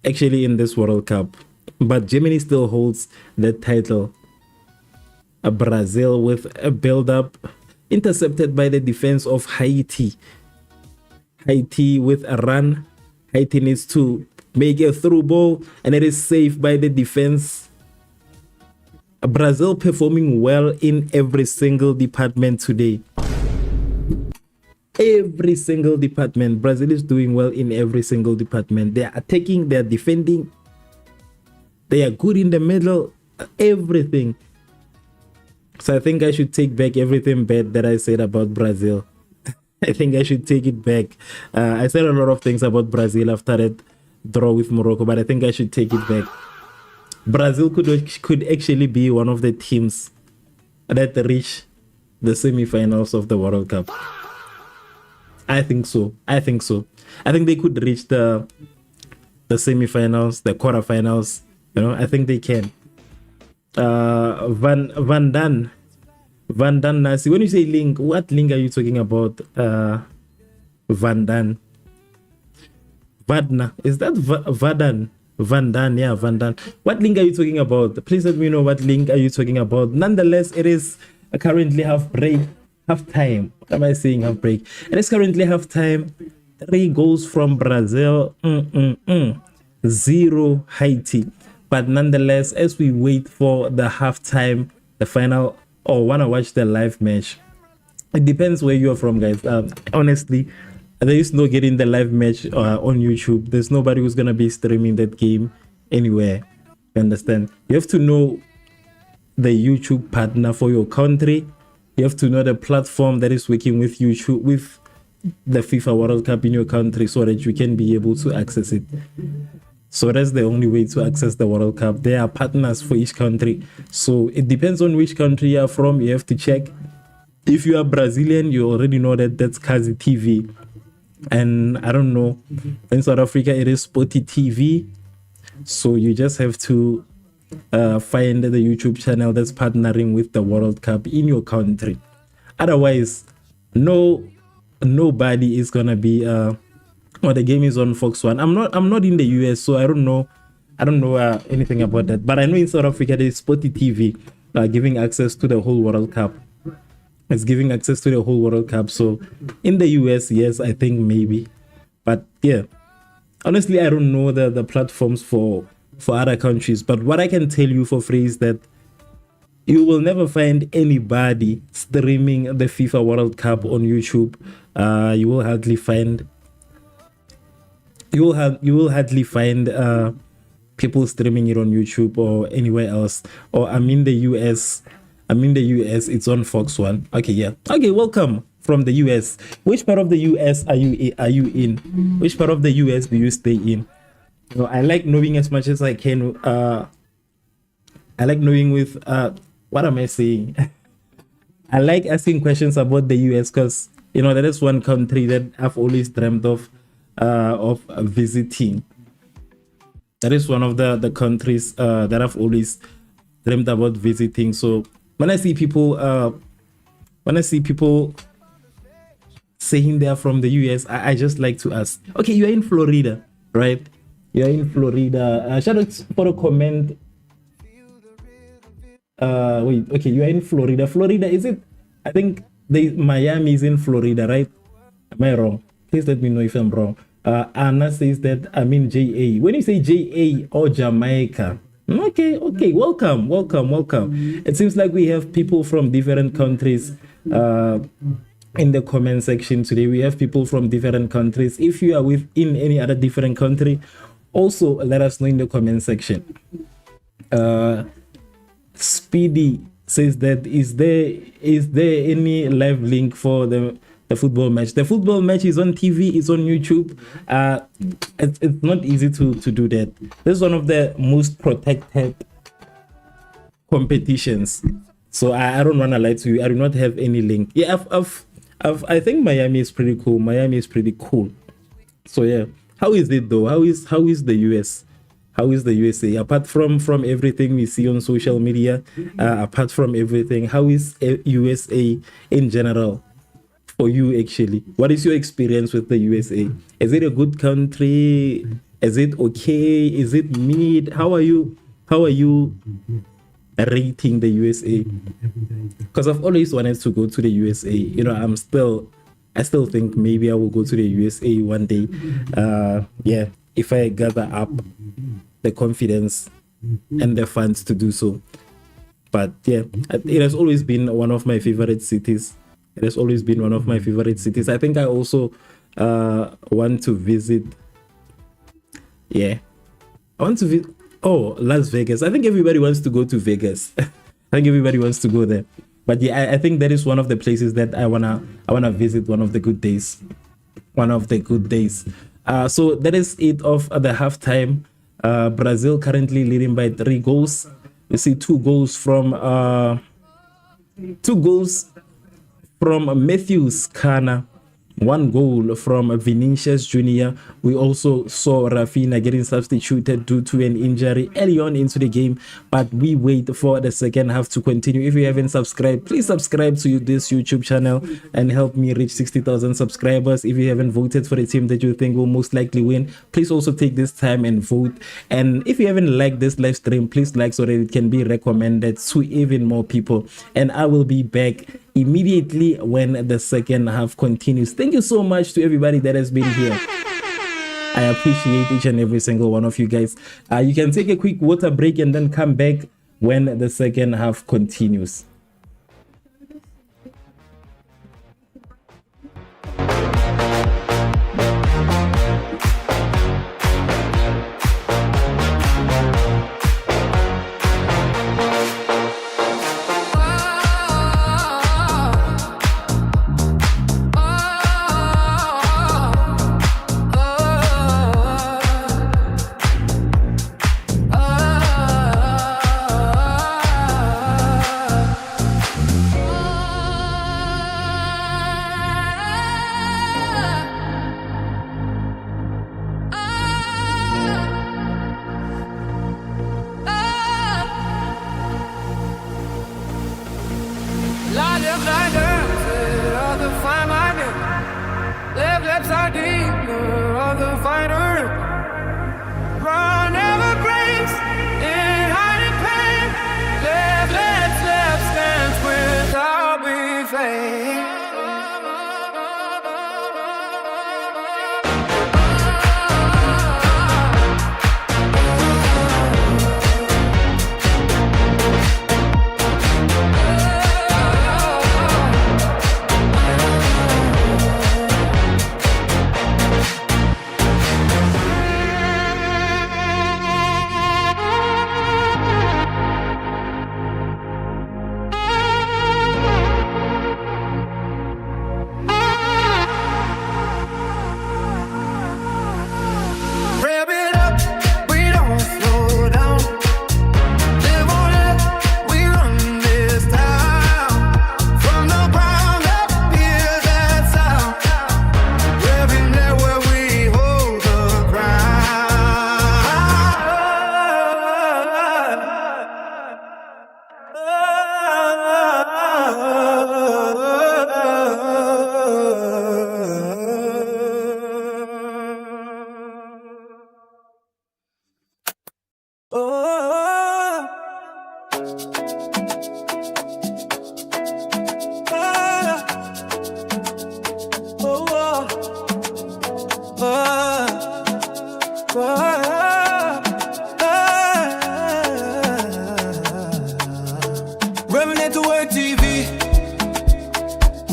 actually in this World Cup. But Germany still holds the title. Brazil with a build-up, intercepted by the defense of Haiti. Haiti with a run. Haiti needs to make a through ball, and it is saved by the defense. Brazil performing well in every single department today. Every single department. Brazil is doing well in every single department. They are attacking, they are defending, they are good in the middle, everything. So I think I should take back everything bad that I said about Brazil. I think I should take it back. I said a lot of things about Brazil after that draw with Morocco, but I think I should take it back. Brazil could actually be one of the teams that reach the semi-finals of the World Cup. I think so. I think they could reach the semi-finals, the quarterfinals. You know, I think they can. Van Dan Nasi. When you say link, what link are you talking about? Van Dan. Vadna. Is that Vadan? Van Dan, yeah, Van Dan. What link are you talking about? Please let me know what link are you talking about. Nonetheless, it is currently half time. What am I saying? Half break. It is currently half time. 3 goals from Brazil. 0 Haiti. But nonetheless, as we wait for the halftime, the final, or want to watch the live match, it depends where you're from, guys. Honestly, there is no getting the live match on YouTube. There's nobody who's going to be streaming that game anywhere. You understand? You have to know the YouTube partner for your country. You have to know the platform that is working with YouTube, with the FIFA World Cup in your country, so that you can be able to access it. So that's the only way to access the World Cup. There are partners for each country. So it depends on which country you are from. You have to check. If you are Brazilian, you already know that that's Kazi TV. And I don't know, in South Africa, it is Sporty TV. So you just have to find the YouTube channel that's partnering with the World Cup in your country. Otherwise, nobody is gonna be the game is on Fox One. I'm not in the US, so I don't know anything about that. But I know in South Africa there is Sporty TV giving access to the whole World Cup. It's giving access to the whole World Cup. So in the US, yes, I think maybe. But yeah, honestly, I don't know the platforms for other countries. But what I can tell you for free is that you will never find anybody streaming the FIFA World Cup on YouTube. You will hardly find people streaming it on YouTube or anywhere else. Or I'm in the US. It's on Fox One. Okay, yeah. Okay, welcome from the US. Which part of the US are you in? Which part of the US do you stay in? You know, I like knowing as much as I can. I like knowing with what am I saying? I like asking questions about the US because that is one country that I've always dreamt of visiting. That is one of the countries that I've always dreamt about visiting. So when I see people saying they're from the US, I just like to ask, okay, you're in Florida, right? You're in Florida. Shout out for a comment. Wait, okay, you're in Florida. Florida, is it? I think Miami is in Florida, right? Am I wrong? Please let me know if I'm wrong. Anna says that I'm in JA. When you say JA or Jamaica, okay, welcome. It seems like we have people from different countries in the comment section today. We have people from different countries. If you are within any other different country, also let us know in the comment section. Speedy says that is there any live link for the football match? The football match is on TV, it's on YouTube. It's not easy to do that. This is one of the most protected competitions. So I don't want to lie to you. I do not have any link. Yeah, I think Miami is pretty cool. So yeah, how is it though? How is the US? How is the USA? Apart from everything we see on social media, apart from everything, how is USA in general for you actually? What is your experience with the USA? Is it a good country? Is it okay? Is it mid? How are you rating the USA? Because I've always wanted to go to the USA. I still think maybe I will go to the USA one day. Yeah, if I gather up the confidence and the funds to do so. But yeah, it has always been one of my favorite cities. I think I also want to visit. Yeah, I want to visit. Oh, Las Vegas. I think everybody wants to go to Vegas. I think everybody wants to go there. But yeah, I think that is one of the places that I wanna visit one of the good days. So that is it of the halftime. Brazil currently leading by 3 goals. You see 2 goals from Matthews Kana, 1 goal from Vinicius Jr. We also saw Rafinha getting substituted due to an injury early on into the game, but we wait for the second half to continue. If you haven't subscribed, please subscribe to this YouTube channel and help me reach 60,000 subscribers. If you haven't voted for the team that you think will most likely win, please also take this time and vote. And if you haven't liked this live stream, please like so that it can be recommended to even more people. And I will be back immediately when the second half continues. Thank you so much to everybody that has been here. I appreciate each and every single one of you guys. You can take a quick water break and then come back when the second half continues.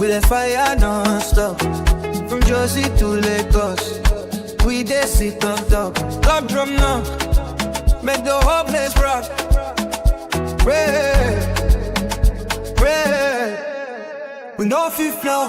with a fire non-stop. From Jersey to Lagos, we dey sit on top. Club drum now, make the whole place rock. Red, red, we know if flow.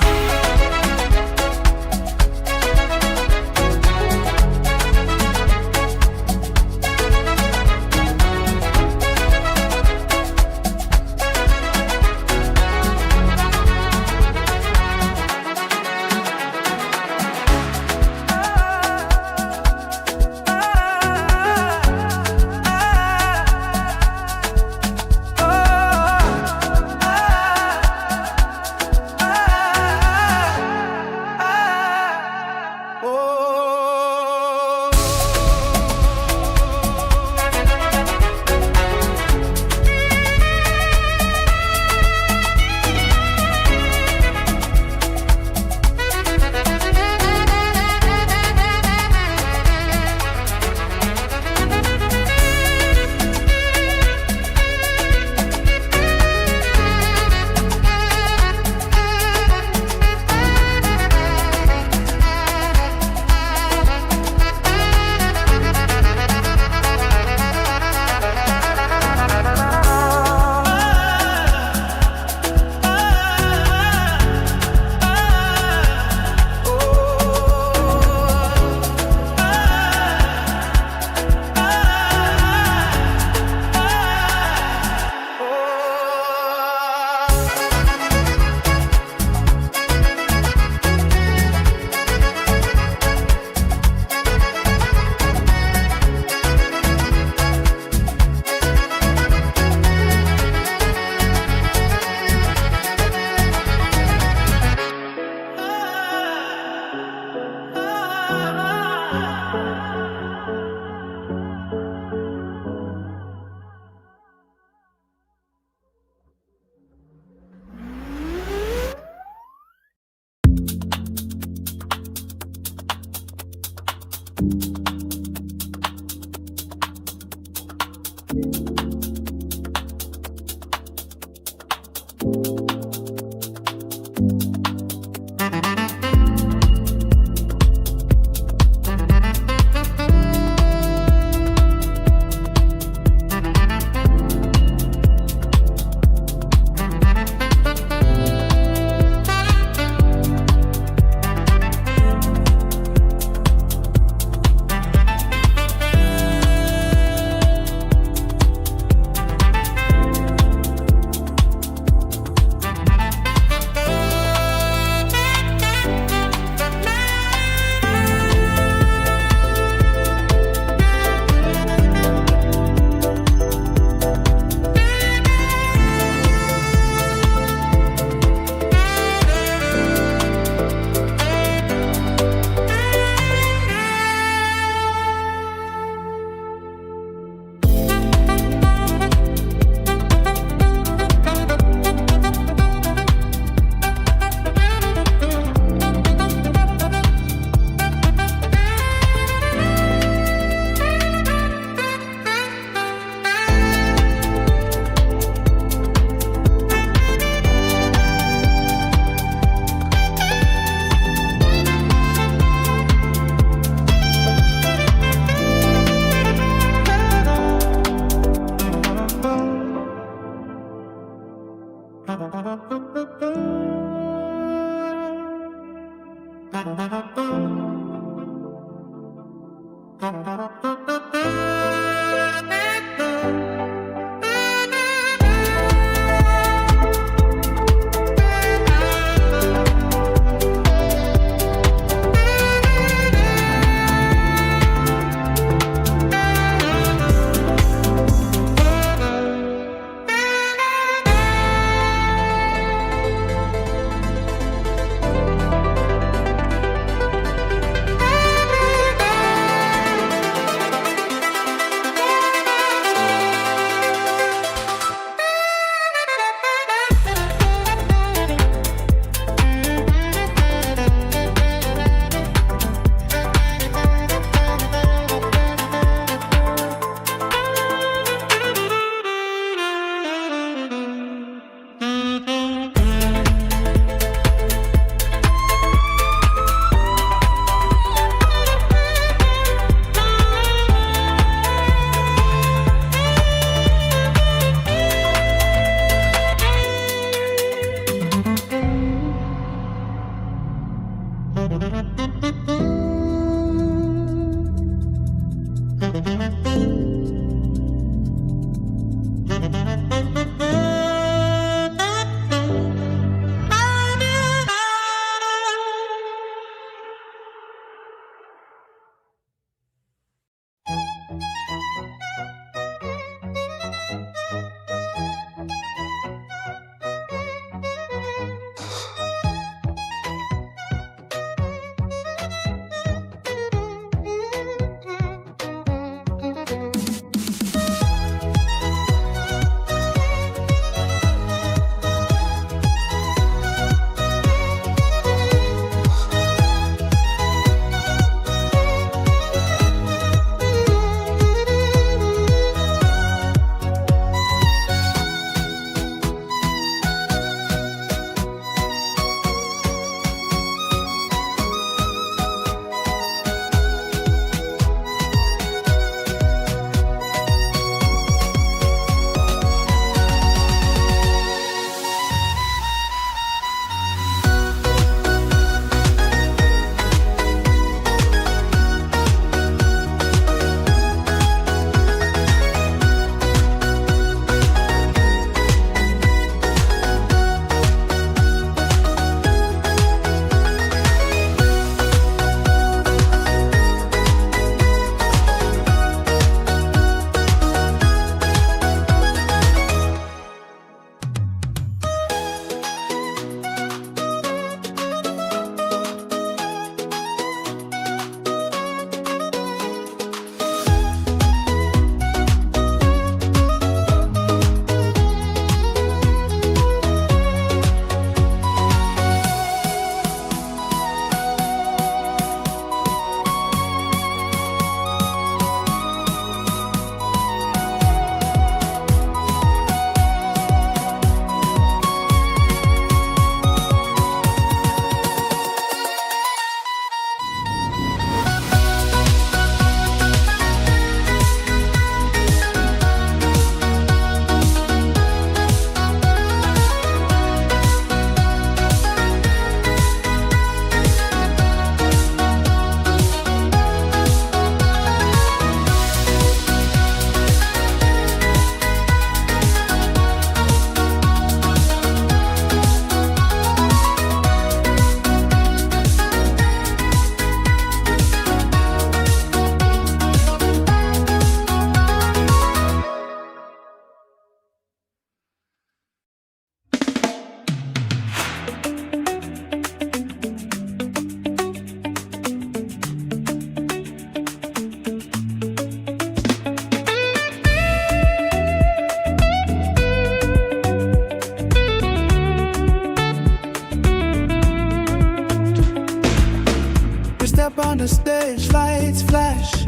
on the stage, lights flash,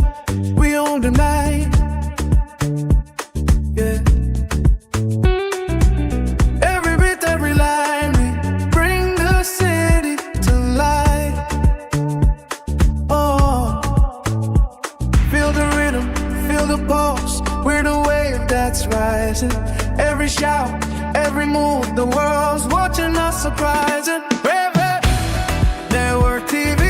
we own the night. Yeah. Every beat, every line, we bring the city to life. Oh, feel the rhythm, feel the pulse, we're the wave that's rising. Every shout, every move, the world's watching us surprising. Revv, network TV.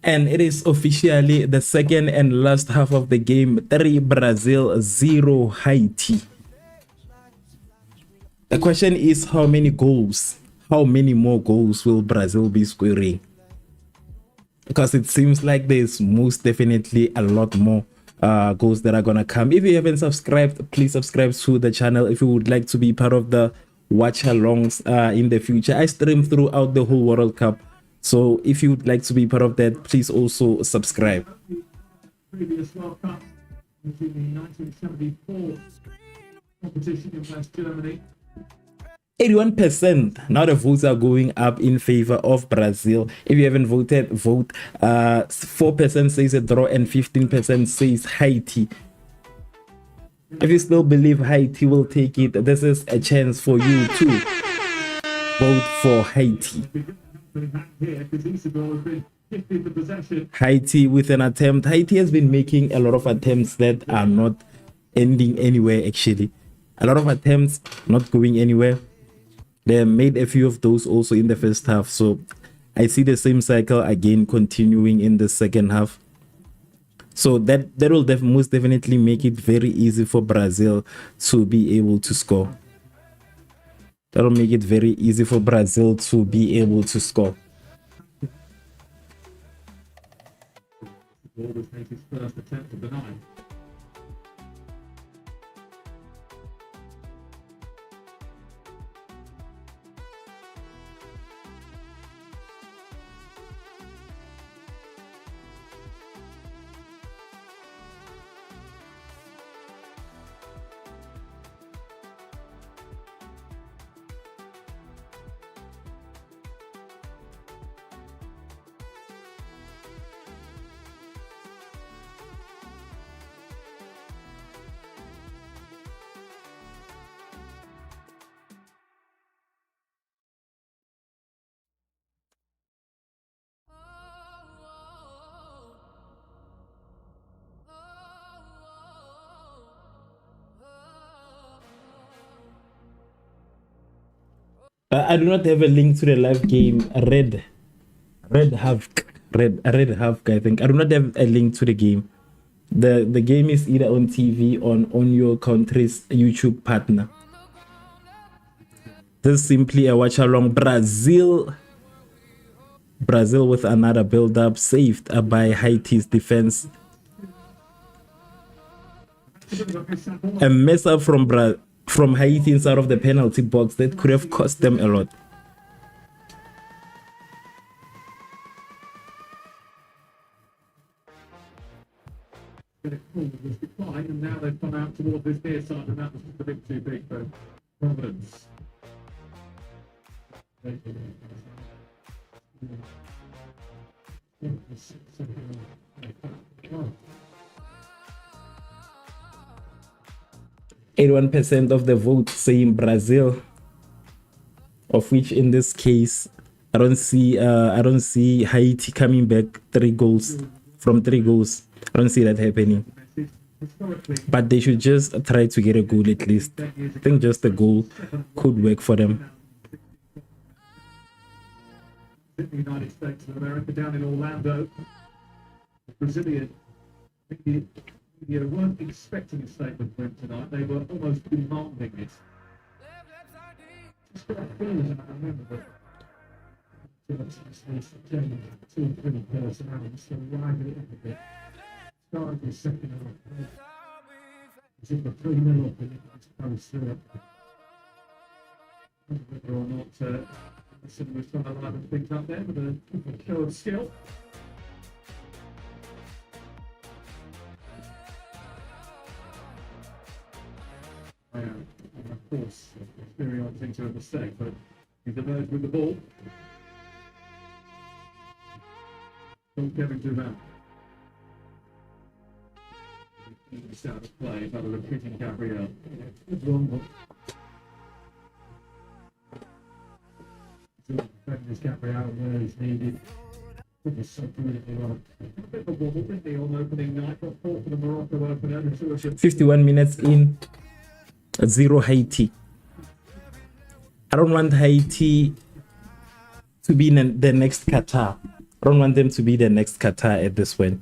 And it is officially the second and last half of the game. 3 Brazil, 0 Haiti. The question is, how many goals? How many more goals will Brazil be scoring? Because it seems like there's most definitely a lot more goals that are gonna come. If you haven't subscribed, please subscribe to the channel if you would like to be part of the watch-alongs in the future. I stream throughout the whole World Cup, so if you would like to be part of that, please also subscribe. Previous World Cup, including the 1974 competition in West Germany. 81%. Now the votes are going up in favor of Brazil. If you haven't voted, vote. 4% says a draw and 15% says Haiti. If you still believe Haiti will take it, this is a chance for you to vote for Haiti. Haiti with an attempt. Haiti has been making a lot of attempts that are not ending anywhere, actually. A lot of attempts not going anywhere. They made a few of those also in the first half, so I see the same cycle again continuing in the second half. So that will most definitely make it very easy for Brazil to be able to score. That will make it very easy for Brazil to be able to score. Always makes his first attempt of the night. I do not have a link to the live game. Revv, I think. I do not have a link to the game. The game is either on TV or on your country's YouTube partner. This is simply a watch along. Brazil with another build up, saved by Haiti's defense. A mess up from Haiti inside of the penalty box that could have cost them a lot. Was declined, and now they've come out towards this near side, and that was just a bit too big for Providence. 81% of the vote saying Brazil, of which in this case I don't see Haiti coming back 3 goals from 3 goals. I don't see that happening. But they should just try to get a goal at least. I think just a goal could work for them. The United States of America down in Orlando, the Brazilian media weren't expecting a statement from him tonight. They were almost demanding it. It's quite feeling, I remember that. Two or three personnel, so winding it up a bit. Started the second half. It's in the 3-0 up and it goes through it. Whether or not someone was trying to line things up there with a show of skill. And of course, experiencing to a mistake, but he's emerged with the ball. Don't Kevin do that. He's out of play, but a repeating Gabriel. Wrong one. Defenders Gabriel where he's needed. It was so brilliantly well. A bit of a wobble, didn't he, on opening night? Got caught for the Morocco opener. And so it was 51 minutes in, 0 Haiti. I don't want Haiti to be the next Qatar. I don't want them to be the next Qatar at this point.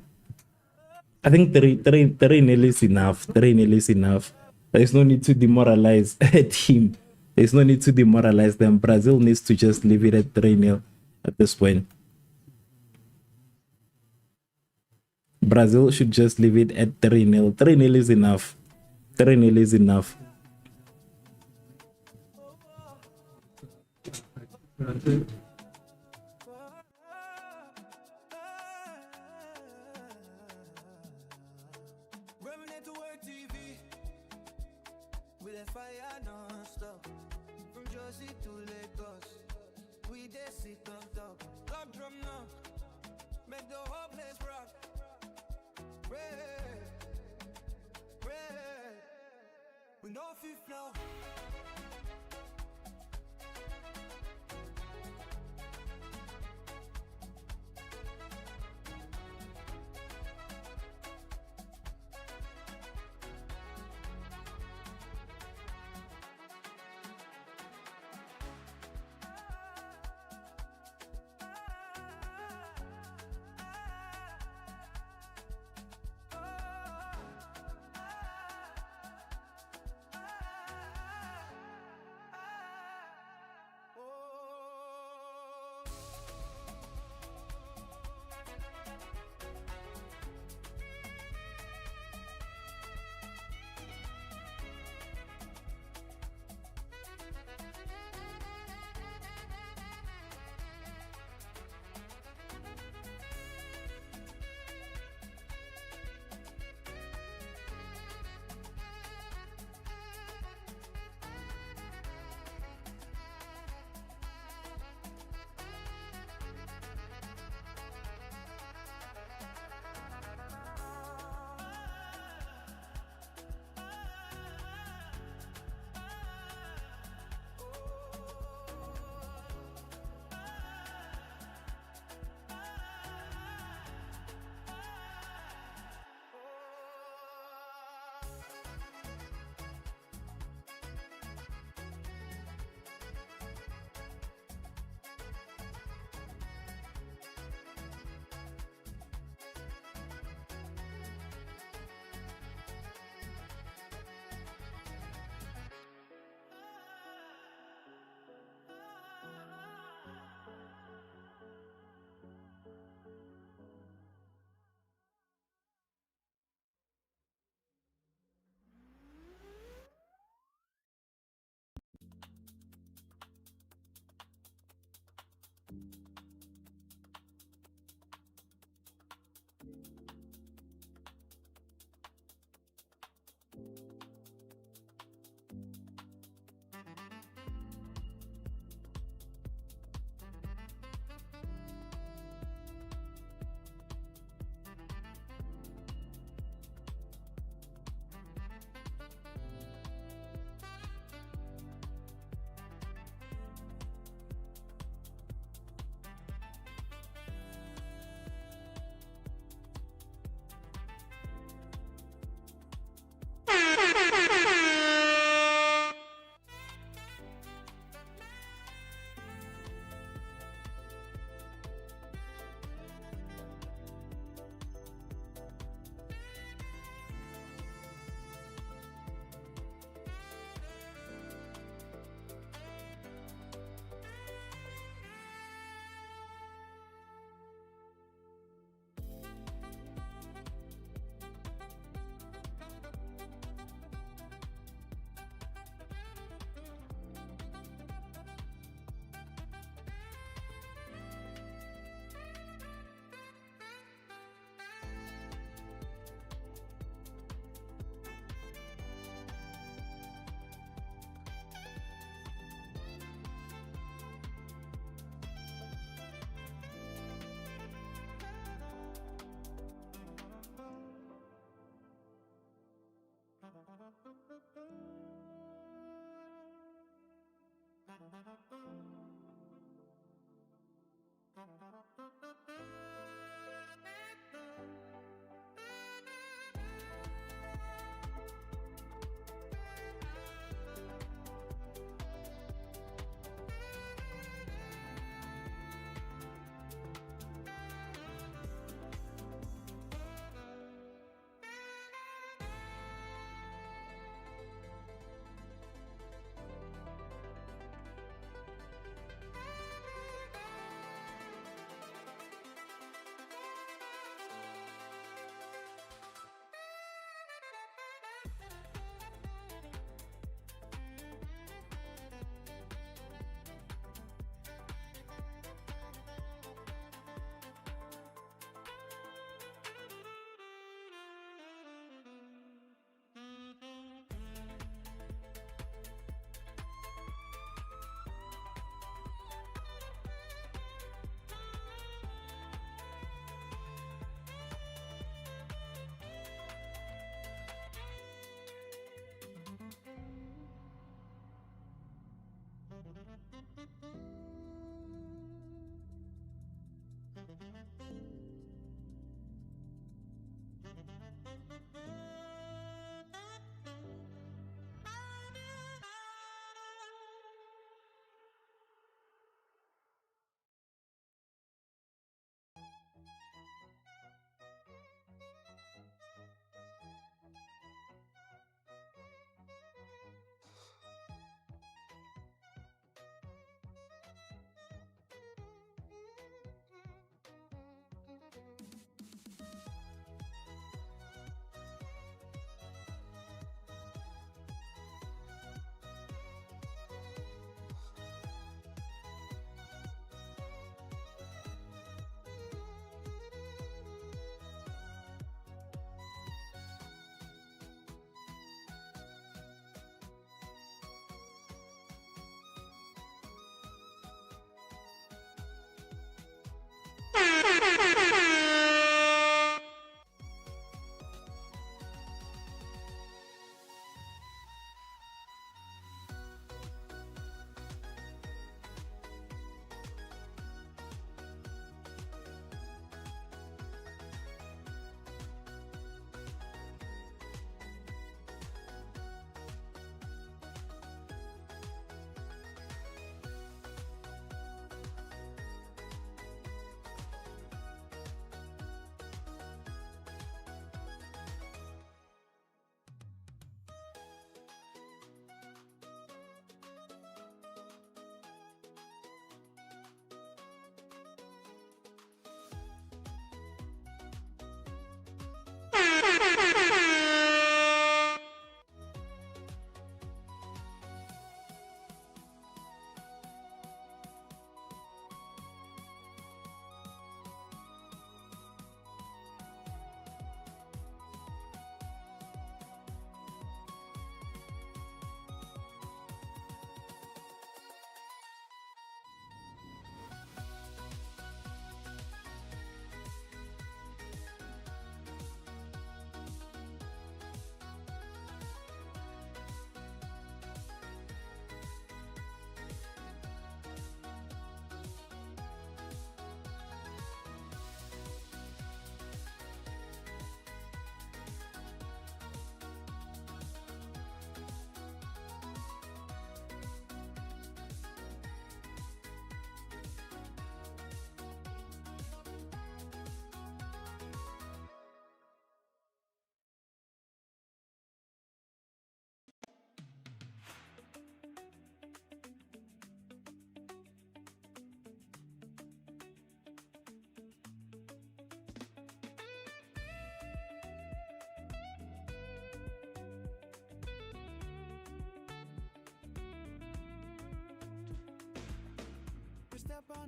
I think 3-0 is enough. 3-0 is enough. There's no need to demoralize a team. There's no need to demoralize them. Brazil needs to just leave it at 3-0 at this point. Brazil should just leave it at 3-0. 3-0 is enough. 3-0 is enough. turn 2. We know fifth now.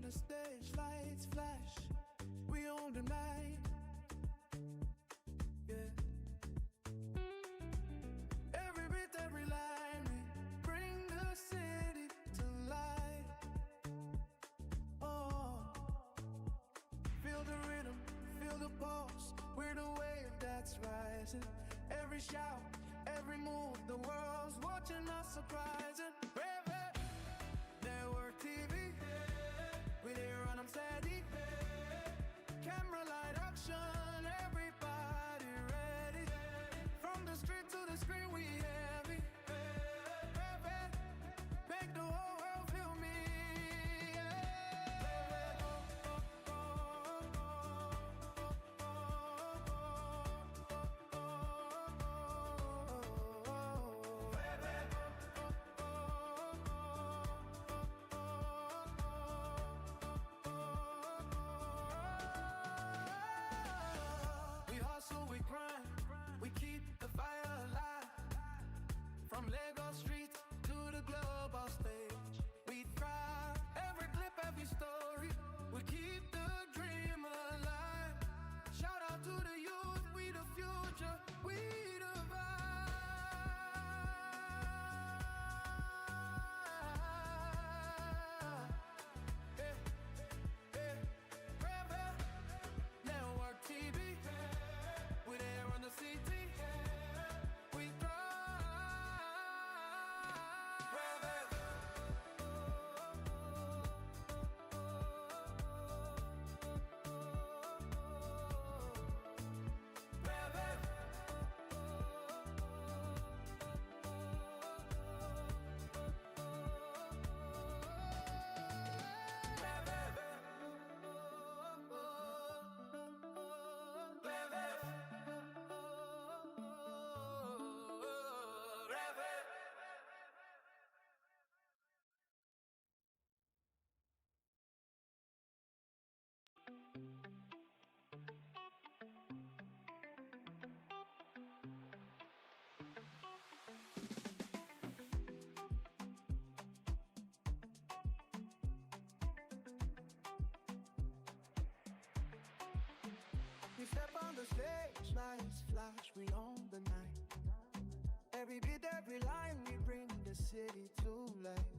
the stage, lights flash, we own the night. Yeah. Every beat, every line, we bring the city to life. Oh, feel the rhythm, feel the pulse. We're the wave that's rising. Every shout, every move, the world's watching us surprising. Revv, network TV, we there on them steady. Camera light action, everybody ready. From the street to the screen, we heavy. Revv, make the whole world feel me. We hustle, we grind, we keep the fire alive. From Lagos streets to the global stage, we thrive. Every clip, every story, we keep the dream alive. Shout out to the youth, we the future, we the vibe. Hey, hey, Revv, network TV, we there on the city, we thrive. Revv. We step on the stage, lights flash, we own the night. Every beat, every line, we bring the city to life.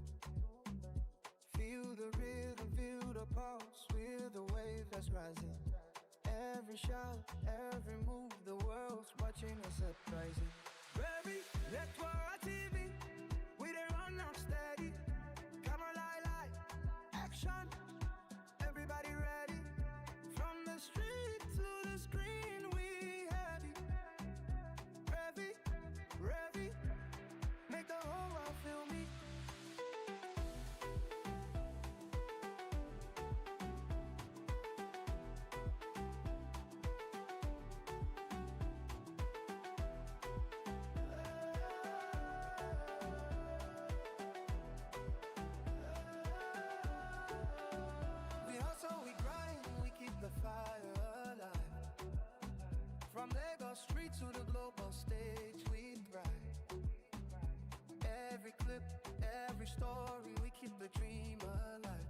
Feel the rhythm, feel the pulse, we're the wave that's rising. Every shout, every move, the world's watching us surprising. Revv, network TV, we there on up steady. Camera light, action, everybody ready. From the street to the screen, we heavy. Revv, make the whole world feel me. We hustle, we grind, we keep the fire alive. From Lagos street to the global stage, we thrive. Every clip, every story, we keep the dream alive.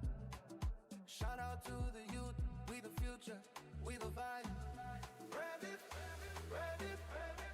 Shout out to the youth, we the future, we the vibe. Revv, Revv, Revv, Revv.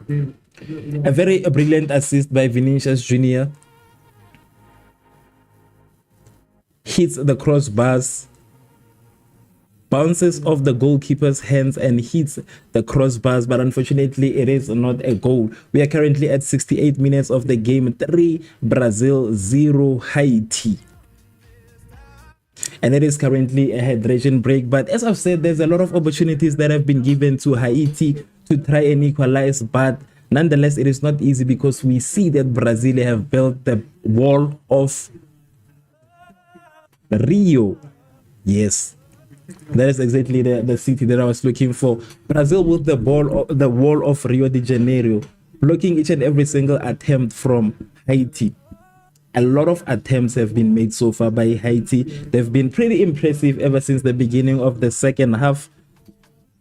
A very brilliant assist by Vinicius Jr. Hits the crossbars, bounces off the goalkeeper's hands and hits the crossbars, but unfortunately it is not a goal. We are currently at 68 minutes of the game. 3 Brazil, 0 Haiti. And it is currently a hydration break. But as I've said, there's a lot of opportunities that have been given to Haiti to try and equalize. But nonetheless, it is not easy because we see that Brazil have built the wall of Rio. Yes, that is exactly the city that I was looking for. Brazil with the wall of Rio de Janeiro, blocking each and every single attempt from Haiti. A lot of attempts have been made so far by Haiti. They've been pretty impressive ever since the beginning of the second half.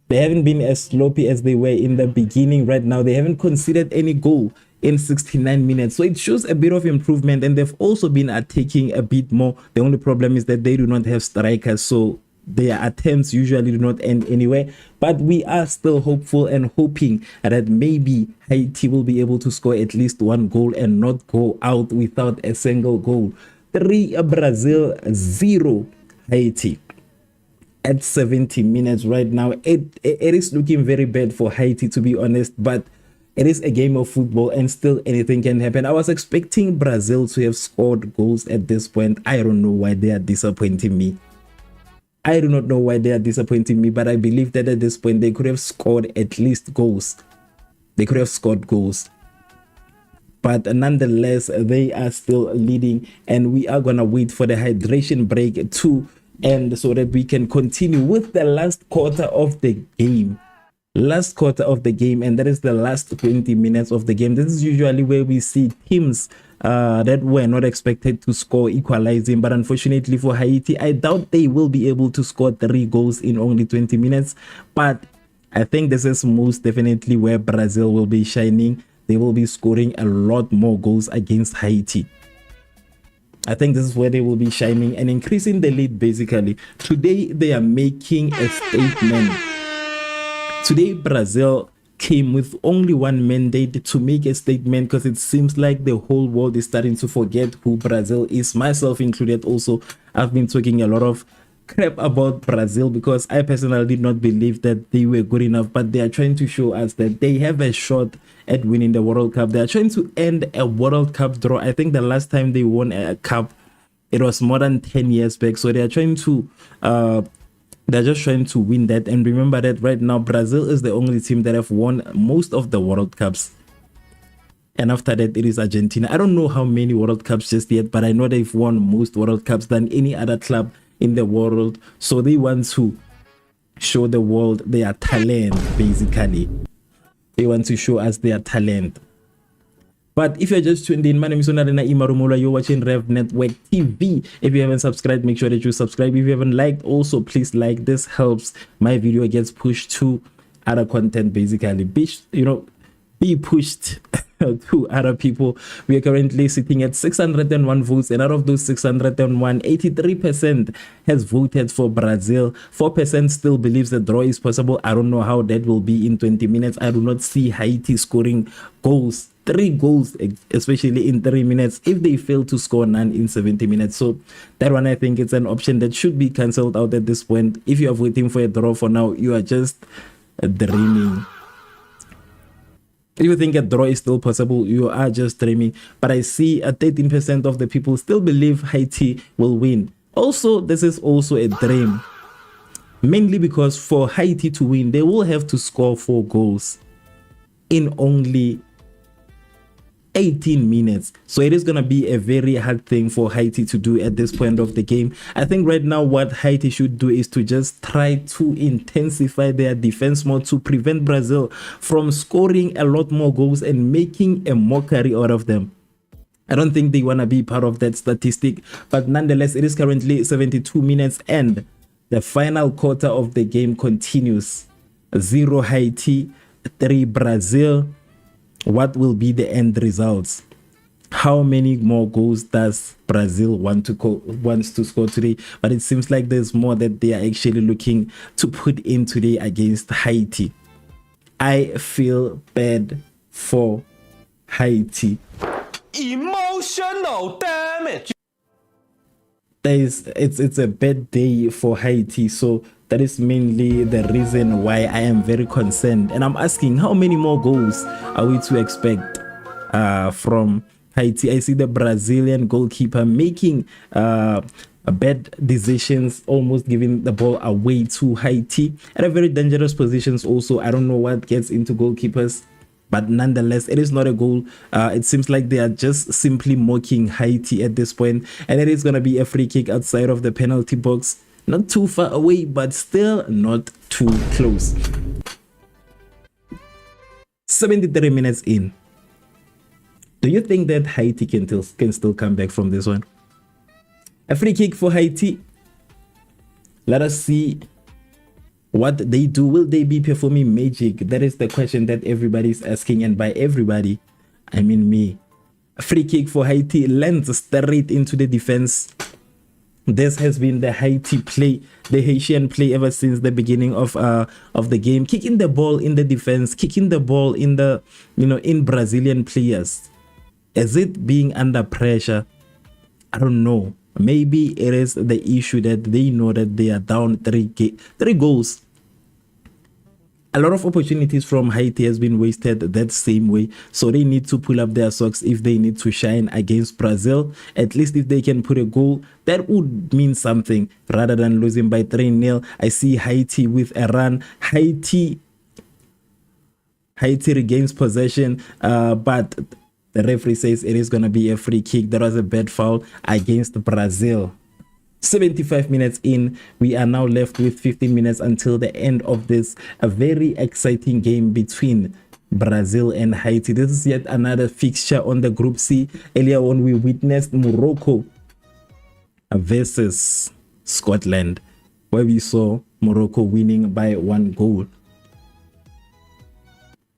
They haven't been as sloppy as they were in the beginning. Right now, they haven't conceded any goal in 69 minutes. So it shows a bit of improvement, and they've also been attacking a bit more. The only problem is that they do not have strikers, so their attempts usually do not end anywhere. But we are still hopeful and hoping that maybe Haiti will be able to score at least one goal and not go out without a single goal. 3 Brazil, 0 Haiti. At 70 minutes right now, it is looking very bad for Haiti, to be honest, but it is a game of football and still anything can happen. I was expecting Brazil to have scored goals at this point. I don't know why they are disappointing me. I do not know why they are disappointing me, but I believe that at this point they could have scored at least goals. They could have scored goals. But nonetheless, they are still leading, and we are going to wait for the hydration break to end so that we can continue with the last quarter of the game. Last quarter of the game, and that is the last 20 minutes of the game. This is usually where we see teams that were not expected to score equalizing, but unfortunately for Haiti, I doubt they will be able to score 3 goals in only 20 minutes. But I think this is most definitely where Brazil will be shining. They will be scoring a lot more goals against Haiti. I think this is where they will be shining and increasing the lead basically. Today they are making a statement. Today Brazil came with only one mandate to make a statement, because it seems like the whole world is starting to forget who Brazil is, myself included. Also, I've been talking a lot of crap about Brazil because I personally did not believe that they were good enough, but they are trying to show us that they have a shot at winning the World Cup. They are trying to end a World Cup draw. I think the last time they won a cup, it was more than 10 years back. So they are trying to they're just trying to win that. And remember that right now Brazil is the only team that have won most of the World Cups, and after that it is Argentina. I don't know how many World Cups just yet, but I know they've won most World Cups than any other club in the world. So they want to show the world their talent. Basically, they want to show us their talent. But if you're just tuned in, my name is Onarena Imarumula. You're watching Revv Network TV. If you haven't subscribed, make sure that you subscribe. If you haven't liked, also please like. This helps my video gets pushed to other content, basically. Be pushed to other people. We are currently sitting at 601 votes, and out of those 601, 83% has voted for Brazil. 4% still believes the draw is possible. I don't know how that will be in 20 minutes. I do not see Haiti scoring goals, 3 goals, especially in 3 minutes, if they fail to score none in 70 minutes. So that one, I think it's an option that should be cancelled out at this point. If you are waiting for a draw for now, you are just dreaming. If you think a draw is still possible, you are just dreaming. But I see 13% of the people still believe Haiti will win. Also, this is also a dream. Mainly because for Haiti to win, they will have to score 4 goals in only 18 minutes. So it is going to be a very hard thing for Haiti to do at this point of the game. I think right now what Haiti should do is to just try to intensify their defense more to prevent Brazil from scoring a lot more goals and making a mockery out of them. I don't think they want to be part of that statistic, but nonetheless, it is currently 72 minutes and the final quarter of the game continues. 0 Haiti, 3 Brazil. What will be the end results? How many more goals does Brazil wants to score today? But it seems like there's more that they are actually looking to put in today against Haiti. I feel bad for Haiti. Emotional damage. It's a bad day for Haiti, so that is mainly the reason why I am very concerned, and I'm asking, how many more goals are we to expect from Haiti? I see the Brazilian goalkeeper making bad decisions, almost giving the ball away to Haiti at a very dangerous positions. Also, I don't know what gets into goalkeepers, but nonetheless, it is not a goal. It seems like they are just simply mocking Haiti at this point, and it is going to be a free kick outside of the penalty box. Not too far away, but still not too close. 73 minutes in. Do you think that Haiti can still come back from this one? A free kick for Haiti. Let us see what they do. Will they be performing magic? That is the question that everybody is asking, and by everybody, I mean me. A free kick for Haiti lands straight into the defense. This has been the Haiti play, the Haitian play ever since the beginning of the game. Kicking the ball in the defense, kicking the ball in the, in Brazilian players. Is it being under pressure? I don't know. Maybe it is the issue that they know that they are down three goals. A lot of opportunities from Haiti has been wasted that same way, so they need to pull up their socks if they need to shine against Brazil. At least if they can put a goal, that would mean something rather than losing by 3-0. I see Haiti with a run. Haiti regains possession, but the referee says it is going to be a free kick. That was a bad foul against Brazil. 75 minutes in, we are now left with 15 minutes until the end of this a very exciting game between Brazil and Haiti. This is yet another fixture on the Group C. Earlier on, we witnessed Morocco versus Scotland, where we saw Morocco winning by 1 goal.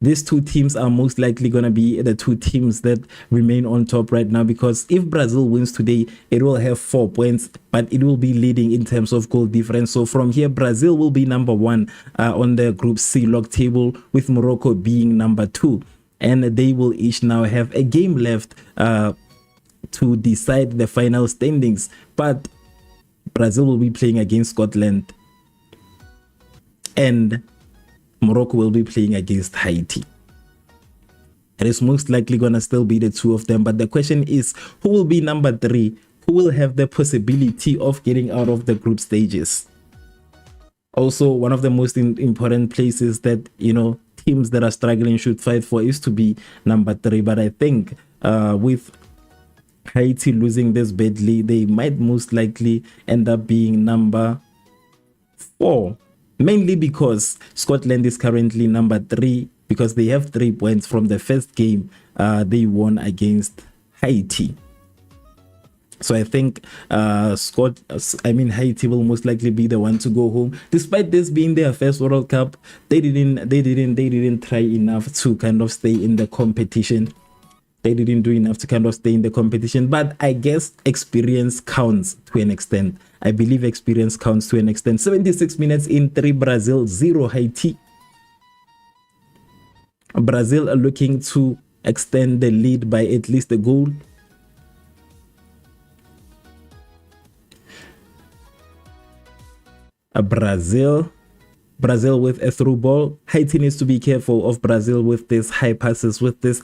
These two teams are most likely going to be the two teams that remain on top right now, because if Brazil wins today, it will have 4 points, but it will be leading in terms of goal difference. So from here, Brazil will be number 1 on the Group C log table, with Morocco being number 2. And they will each now have a game left to decide the final standings. But Brazil will be playing against Scotland, and Morocco will be playing against Haiti. It is most likely going to still be the two of them, but the question is, who will be number 3? Who will have the possibility of getting out of the group stages? Also, one of the most important places that, teams that are struggling should fight for is to be number 3. But I think with Haiti losing this badly, they might most likely end up being number 4. Mainly because Scotland is currently number 3, because they have 3 points from the first game they won against Haiti. So I think Haiti will most likely be the one to go home. Despite this being their first World Cup, they didn't try enough to kind of stay in the competition. They didn't do enough to kind of stay in the competition, but I guess experience counts to an extent. I believe experience counts to an extent. 76 minutes in, 3 Brazil, 0 Haiti. Brazil are looking to extend the lead by at least a goal. Brazil with a through ball. Haiti needs to be careful of Brazil with this high passes, with this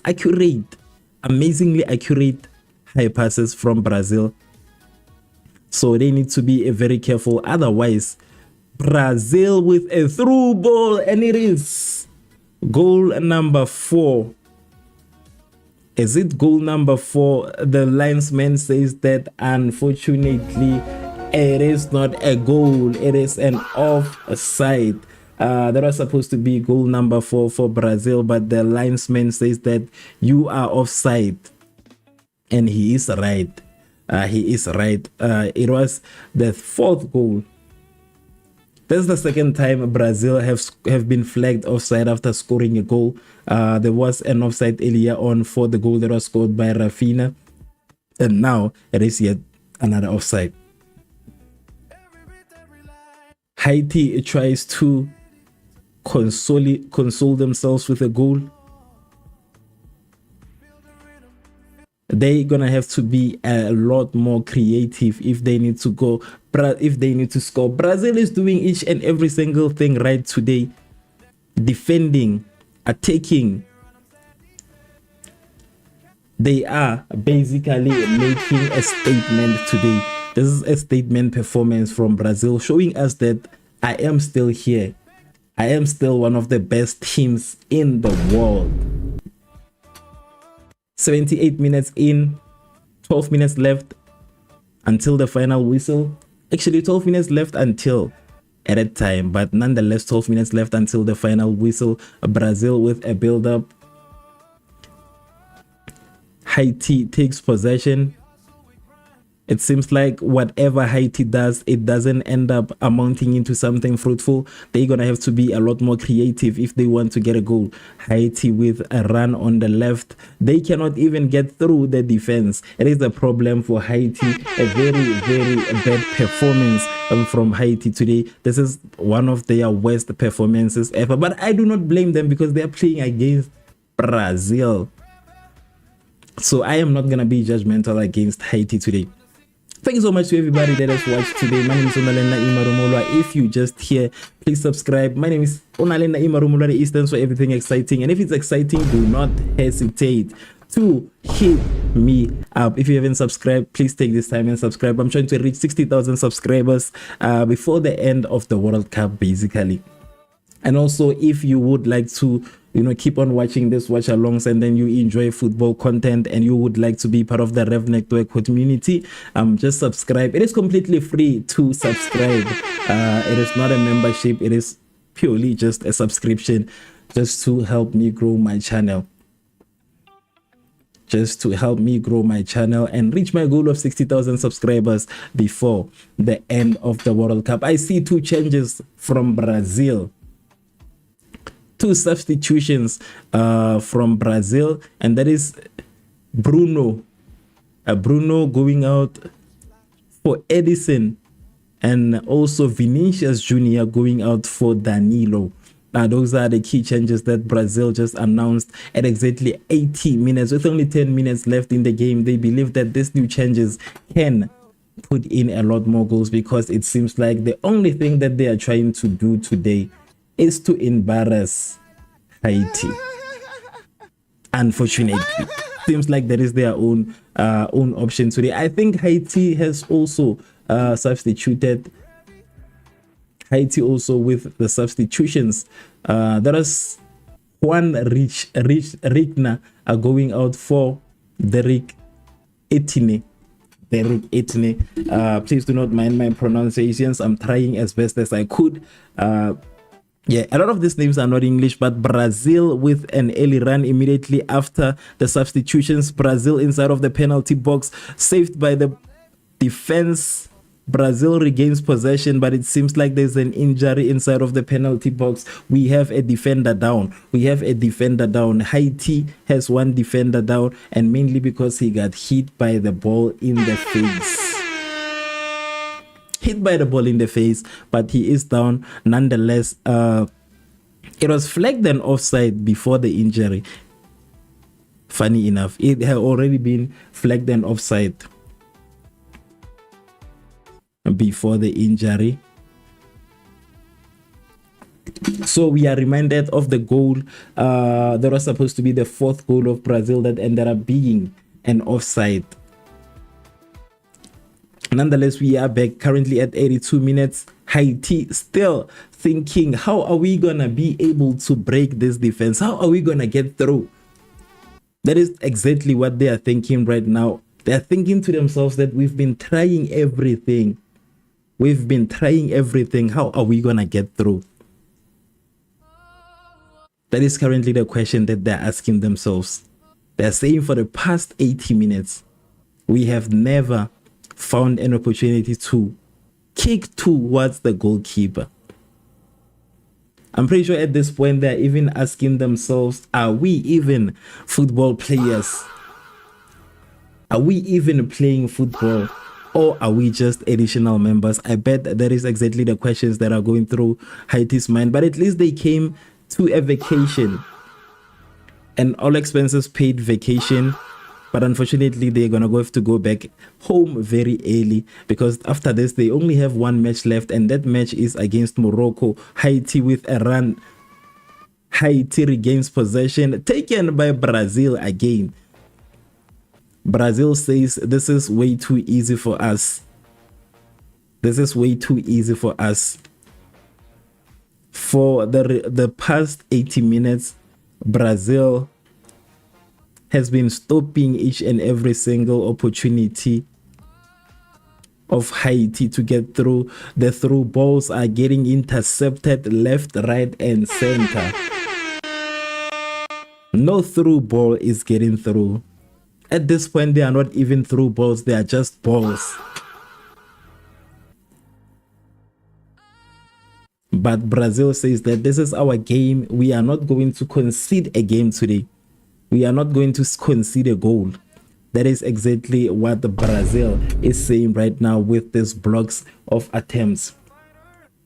amazingly accurate high passes from Brazil. So they need to be very careful. Otherwise, Brazil with a through ball, and it is goal number 4. Is it goal number 4? The linesman says that unfortunately it is not a goal, it is an offside. That was supposed to be goal number 4 for Brazil, but the linesman says that you are offside, and he is right. It was the 4th goal. This is the second time Brazil have been flagged offside after scoring a goal. There was an offside earlier on for the goal that was scored by Rafinha, and now it is yet another offside. Haiti tries to console themselves with a goal. they're gonna have to be a lot more creative if they need to go. If they need to score, Brazil is doing each and every single thing right today, defending, attacking. They are basically making a statement today. This is a statement performance from Brazil, showing us that I am still here. I am still one of the best teams in the world. 78 minutes in, 12 minutes left until the final whistle. Actually, 12 minutes left until at that time, but nonetheless 12 minutes left until the final whistle. Brazil with a build-up. Haiti takes possession. It seems like whatever Haiti does, it doesn't end up amounting into something fruitful. They're going to have to be a lot more creative if they want to get a goal. Haiti with a run on the left. They cannot even get through the defense. It is a problem for Haiti. A very, very bad performance from Haiti today. This is one of their worst performances ever. But I do not blame them because they are playing against Brazil. So I am not going to be judgmental against Haiti today. Thank you so much to everybody that has watched today. My name is Onalenda Imarumulwa. If you just here, please subscribe. My name is Onalenda Imarumulwa. The Eastern for everything exciting. And if it's exciting, do not hesitate to hit me up. If you haven't subscribed, please take this time and subscribe. I'm trying to reach 60,000 subscribers before the end of the World Cup, basically. And also, if you would like to, keep on watching this watch alongs and then you enjoy football content and you would like to be part of the Revv Network community, just subscribe. It is completely free to subscribe. It is not a membership. It is purely just a subscription, just to help me grow my channel. Just to help me grow my channel and reach my goal of 60,000 subscribers before the end of the World Cup. I see 2 changes from Brazil. 2 substitutions from Brazil, and that is Bruno going out for Edison, and also Vinicius Jr. going out for Danilo. Now those are the key changes that Brazil just announced at exactly 80 minutes. With only 10 minutes left in the game, they believe that these new changes can put in a lot more goals, because it seems like the only thing that they are trying to do today is to embarrass Haiti. Unfortunately, seems like that is their own option today. I think Haiti has also substituted. Haiti also with the substitutions. There is Juan Rigna going out for Derek Etienne. Please do not mind my pronunciations. I'm trying as best as I could. Yeah, a lot of these names are not English, but Brazil with an early run immediately after the substitutions. Brazil inside of the penalty box, saved by the defense. Brazil regains possession, but it seems like there's an injury inside of the penalty box. We have a defender down. Haiti has 1 defender down, and mainly because he got hit by the ball in the face. But he is down nonetheless. It was flagged an offside before the injury. Funny enough, it had already been flagged an offside before the injury. So we are reminded of the goal that was supposed to be the 4th goal of Brazil that ended up being an offside. Nonetheless, we are back currently at 82 minutes. Haiti still thinking, how are we gonna be able to break this defense? How are we gonna get through? That is exactly what they are thinking right now. They are thinking to themselves that we've been trying everything. How are we gonna get through? That is currently the question that they're asking themselves. They're saying for the past 80 minutes, we have never found an opportunity to kick towards the goalkeeper. I'm pretty sure at this point they're even asking themselves, are we even football players? Are we even playing football, or are we just additional members? I bet that is exactly the questions that are going through Haiti's mind. But at least they came to a vacation, an all expenses paid vacation. but unfortunately they're gonna have to go back home very early, because after this they only have one match left, and that match is against Morocco. Haiti with a run. Haiti regains possession, taken by Brazil again. Brazil says this is way too easy for us. This is way too easy for us. For the past 80 minutes, Brazil has been stopping each and every single opportunity of Haiti to get through. The through balls are getting intercepted left, right, and center. No through ball is getting through. At this point, they are not even through balls, they are just balls. But Brazil says that this is our game. We are not going to concede a game today. We are not going to concede a goal. That is exactly what Brazil is saying right now with these blocks of attempts.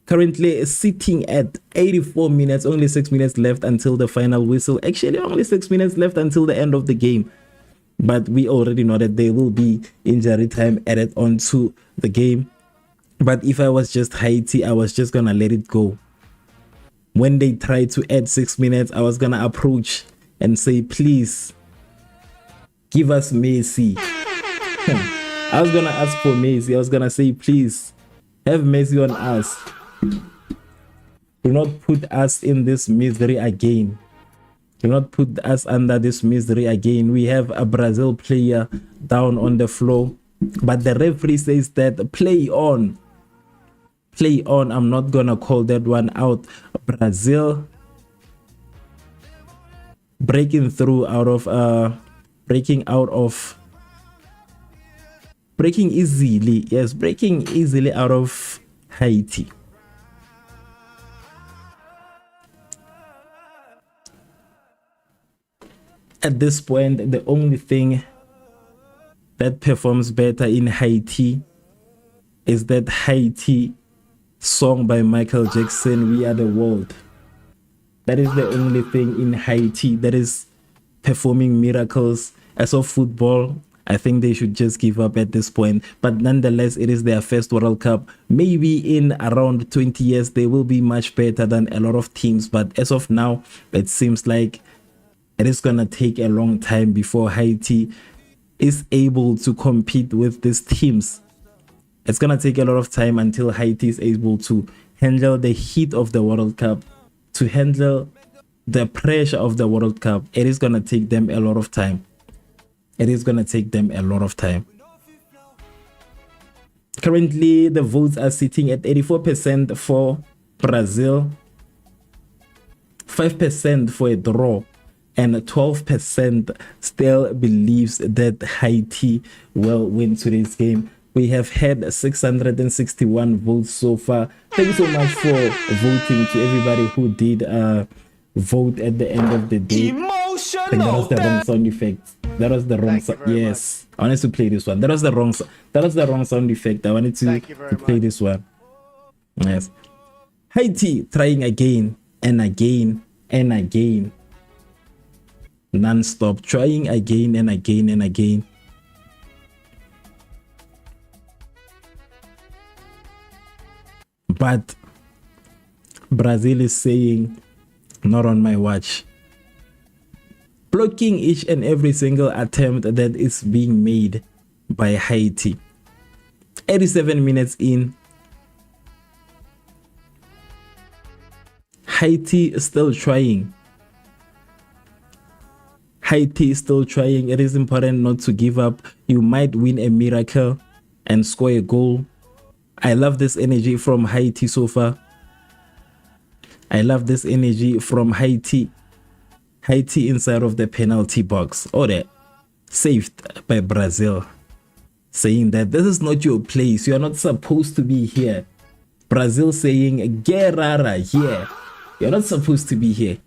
Currently sitting at 84 minutes, only 6 minutes left until the final whistle. Actually, only 6 minutes left until the end of the game. But we already know that there will be injury time added onto the game. But if I was just Haiti, I was just gonna let it go. When they tried to add 6 minutes, I was gonna approach and say, please give us Messi. I was gonna ask for Messi. I was gonna say, please have Messi on us. Do not put us in this misery again. Do not put us under this misery again. We have a Brazil player down on the floor, but the referee says that play on. Play on. I'm not gonna call that one out. Brazil breaking easily. Yes, breaking easily out of Haiti. At this point, the only thing that performs better in Haiti is that Haiti song by Michael Jackson, We Are the World. That is the only thing in Haiti that is performing miracles. As of football, I think they should just give up at this point. But nonetheless, it is their first World Cup. Maybe in around 20 years, they will be much better than a lot of teams. But as of now, it seems like it is going to take a long time before Haiti is able to compete with these teams. It's going to take a lot of time until Haiti is able to handle the heat of the World Cup, to handle the pressure of the World Cup. It is going to take them a lot of time. It is going to take them a lot of time. Currently, the votes are sitting at 84% for Brazil, 5% for a draw, and 12% still believes that Haiti will win today's game. We have had 661 votes so far. Thank you so much for voting, to everybody who did vote at the end of the day. I think that was the wrong sound effect. That was the wrong sound. Yes, I wanted to play this one. That was the wrong sound effect. I wanted to play this one. Yes. Haiti trying again and again and again. Non-stop, trying again and again and again. But Brazil is saying, not on my watch. Blocking each and every single attempt that is being made by Haiti. 87 minutes in, Haiti is still trying. Haiti is still trying. It is important not to give up. You might win a miracle and score a goal. I love this energy from Haiti so far. I love this energy from Haiti. Haiti inside of the penalty box. Oh, that saved by Brazil, saying that this is not your place. You are not supposed to be here. Brazil saying, Guerrara here. You're not supposed to be here.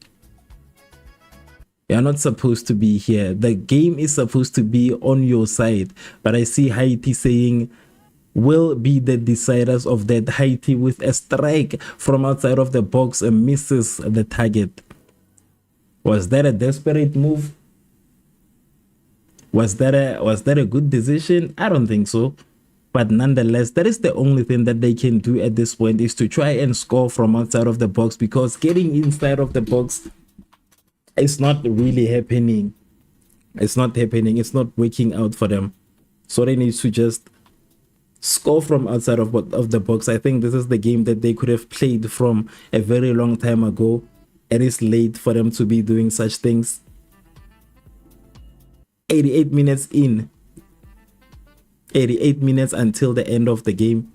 You're not supposed to be here. The game is supposed to be on your side. But I see Haiti saying, will be the deciders of that. Haiti with a strike from outside of the box and misses the target. Was that a desperate move? Was that a good decision? I don't think so. But nonetheless, that is the only thing that they can do at this point, is to try and score from outside of the box, because getting inside of the box is not really happening. It's not happening. It's not working out for them. So they need to just score from outside of the box. I think this is the game that they could have played from a very long time ago. It is late for them to be doing such things. 88 minutes in. 88 minutes until the end of the game.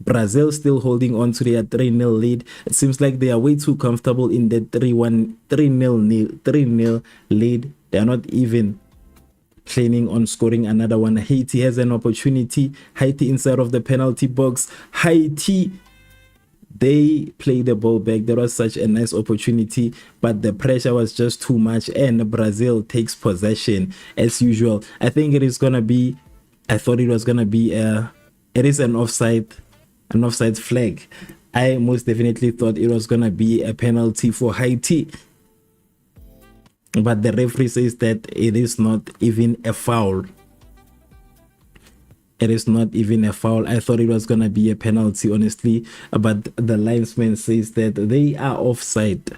Brazil still holding on to their 3-0 lead. It seems like they are way too comfortable in the 3-0 lead. They are not even planning on scoring another one. Haiti has an opportunity. Haiti inside of the penalty box. Haiti, they play the ball back. There was such a nice opportunity, but the pressure was just too much, and Brazil takes possession as usual. I think it is gonna be, I thought it was gonna be it is an offside flag. I most definitely thought it was gonna be a penalty for Haiti, but the referee says that it is not even a foul. It is not even a foul. I thought it was gonna be a penalty, honestly, but the linesman says that they are offside.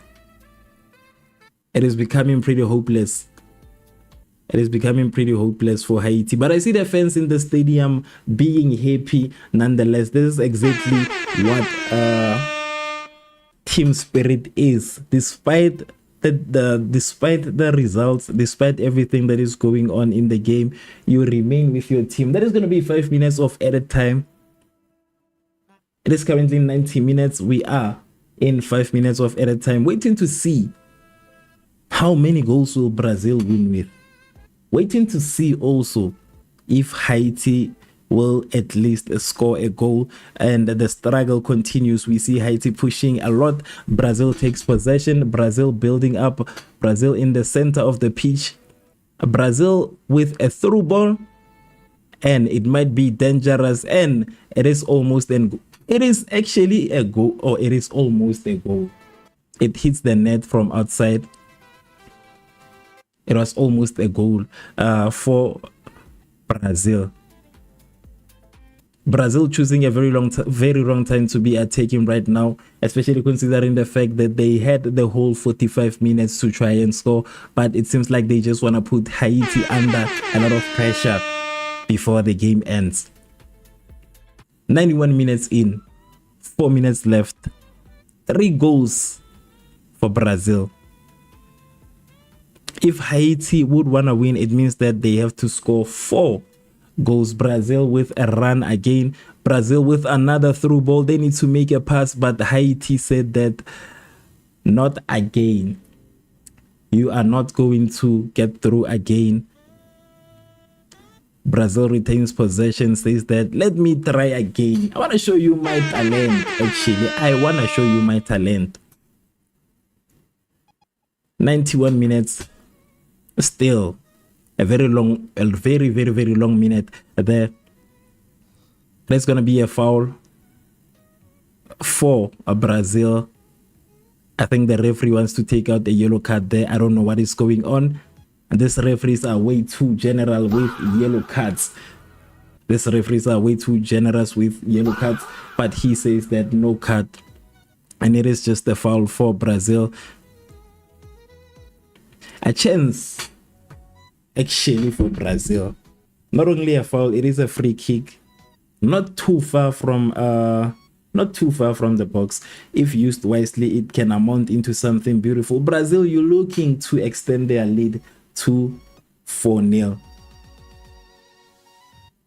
It is becoming pretty hopeless. It is becoming pretty hopeless for Haiti. But I see the fans in the stadium being happy nonetheless. This is exactly what team spirit is. Despite the results, despite everything that is going on in the game, you remain with your team. That is going to be 5 minutes of added time. It is currently 90 minutes. We are in 5 minutes of added time, waiting to see how many goals will Brazil win with. Waiting to see also if Haiti will at least score a goal, and the struggle continues. We see Haiti pushing a lot. Brazil takes possession. Brazil building up. Brazil in the center of the pitch. Brazil with a through ball, and it might be dangerous, and it is almost an. It is actually a goal, or it is almost a goal. It hits the net from outside. It was almost a goal for Brazil. Brazil choosing a very wrong time to be attacking right now, especially considering the fact that they had the whole 45 minutes to try and score, but it seems like they just want to put Haiti under a lot of pressure before the game ends. 91 minutes in, 4 minutes left, 3 goals for Brazil. If Haiti would want to win, it means that they have to score 4 goals. Brazil with a run again. Brazil with another through ball. They need to make a pass, but Haiti said that not again. You are not going to get through again. Brazil retains possession, says that let me try again. I want to show you my talent. Actually, I want to show you my talent. 91 minutes. Still a very long minute there. There's gonna be a foul for Brazil. I think the referee wants to take out the yellow card there. I don't know what is going on, and these referees are way too general with yellow cards. These referees are way too generous with yellow cards, but he says that no card, and it is just a foul for Brazil. A chance actually for Brazil. Not only a foul, it is a free kick. Not too far from the box. If used wisely, it can amount into something beautiful. Brazil, you're looking to extend their lead to 4-0.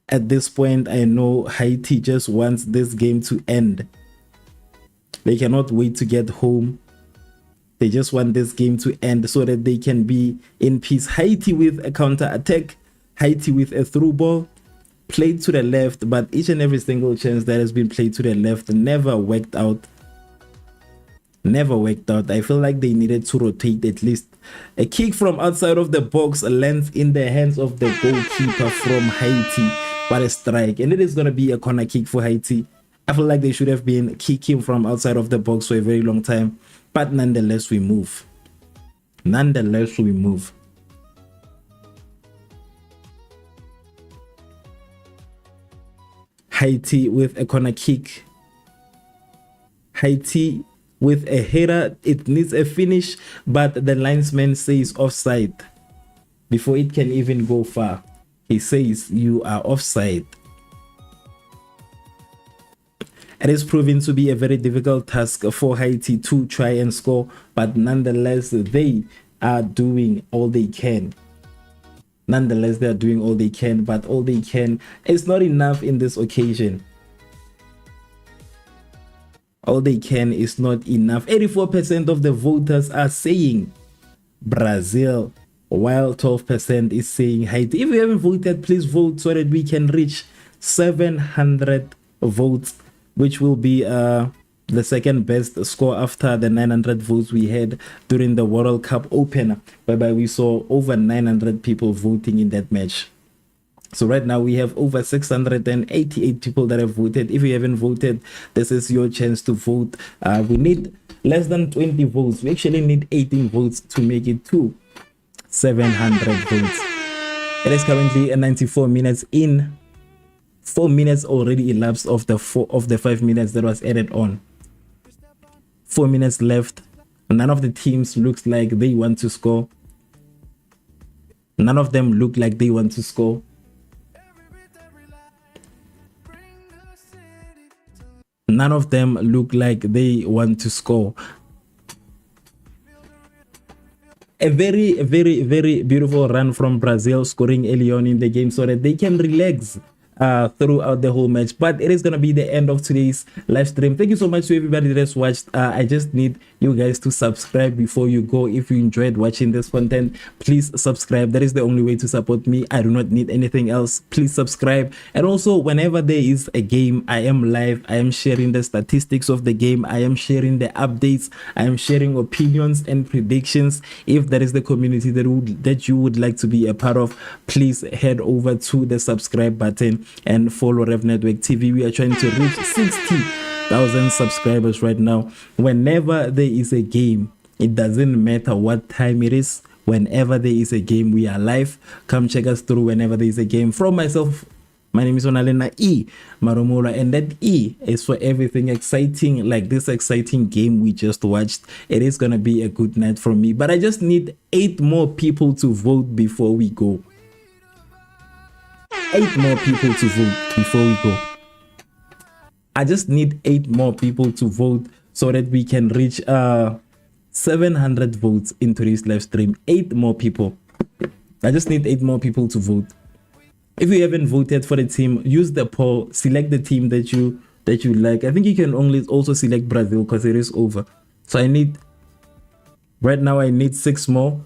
At this point, I know Haiti just wants this game to end. They cannot wait to get home. They just want this game to end so that they can be in peace. Haiti with a counter-attack. Haiti with a through ball. Played to the left, but each and every single chance that has been played to the left never worked out. Never worked out. I feel like they needed to rotate at least. A kick from outside of the box lands in the hands of the goalkeeper from Haiti. What a strike. And it is going to be a corner kick for Haiti. I feel like they should have been kicking from outside of the box for a very long time. But nonetheless, we move. Nonetheless, we move. Haiti with a corner kick. Haiti with a header. It needs a finish, but the linesman says offside before it can even go far. He says you are offside. It is proving to be a very difficult task for Haiti to try and score, but nonetheless they are doing all they can. Nonetheless, they are doing all they can, but all they can is not enough in this occasion. All they can is not enough. 84% of the voters are saying Brazil, while 12% is saying Haiti. If you haven't voted, please vote so that we can reach 700 votes, which will be the second best score after the 900 votes we had during the World Cup opener, whereby we saw over 900 people voting in that match. So right now we have over 688 people that have voted. If you haven't voted, this is your chance to vote. We need less than 20 votes. We actually need 18 votes to make it to 700 votes. It is currently 94 minutes in. 4 minutes already elapsed of the 5 minutes that was added on. 4 minutes left. None of the teams looks like they want to score. None of them look like they want to score. None of them look like they want to score. A very, very, very beautiful run from Brazil, scoring early on in the game so that they can relax throughout the whole match. But it is going to be the end of today's live stream. Thank you so much to everybody that has watched. I just need you guys to subscribe before you go. If you enjoyed watching this content, please subscribe. That is the only way to support me. I do not need anything else. Please subscribe. And also, whenever there is a game, I am live. I am sharing the statistics of the game. I am sharing the updates. I am sharing opinions and predictions. If that is the community that you would like to be a part of, please head over to the subscribe button and follow Revv Network TV. We are trying to reach 60,000 subscribers right now. Whenever there is a game, it doesn't matter what time it is. Whenever there is a game, we are live. Come check us through whenever there is a game. From myself, my name is Onalena E Marumula, and that E is for everything exciting, like this exciting game we just watched. It is gonna be a good night for me, but I just need 8 more people to vote before we go. 8 more people to vote before we go. I just need 8 more people to vote so that we can reach 700 votes in today's live stream. 8 more people. I just need 8 more people to vote. If you haven't voted for the team, use the poll, select the team that you like. I think you can only also select Brazil because it is over. So I need, right now I need 6 more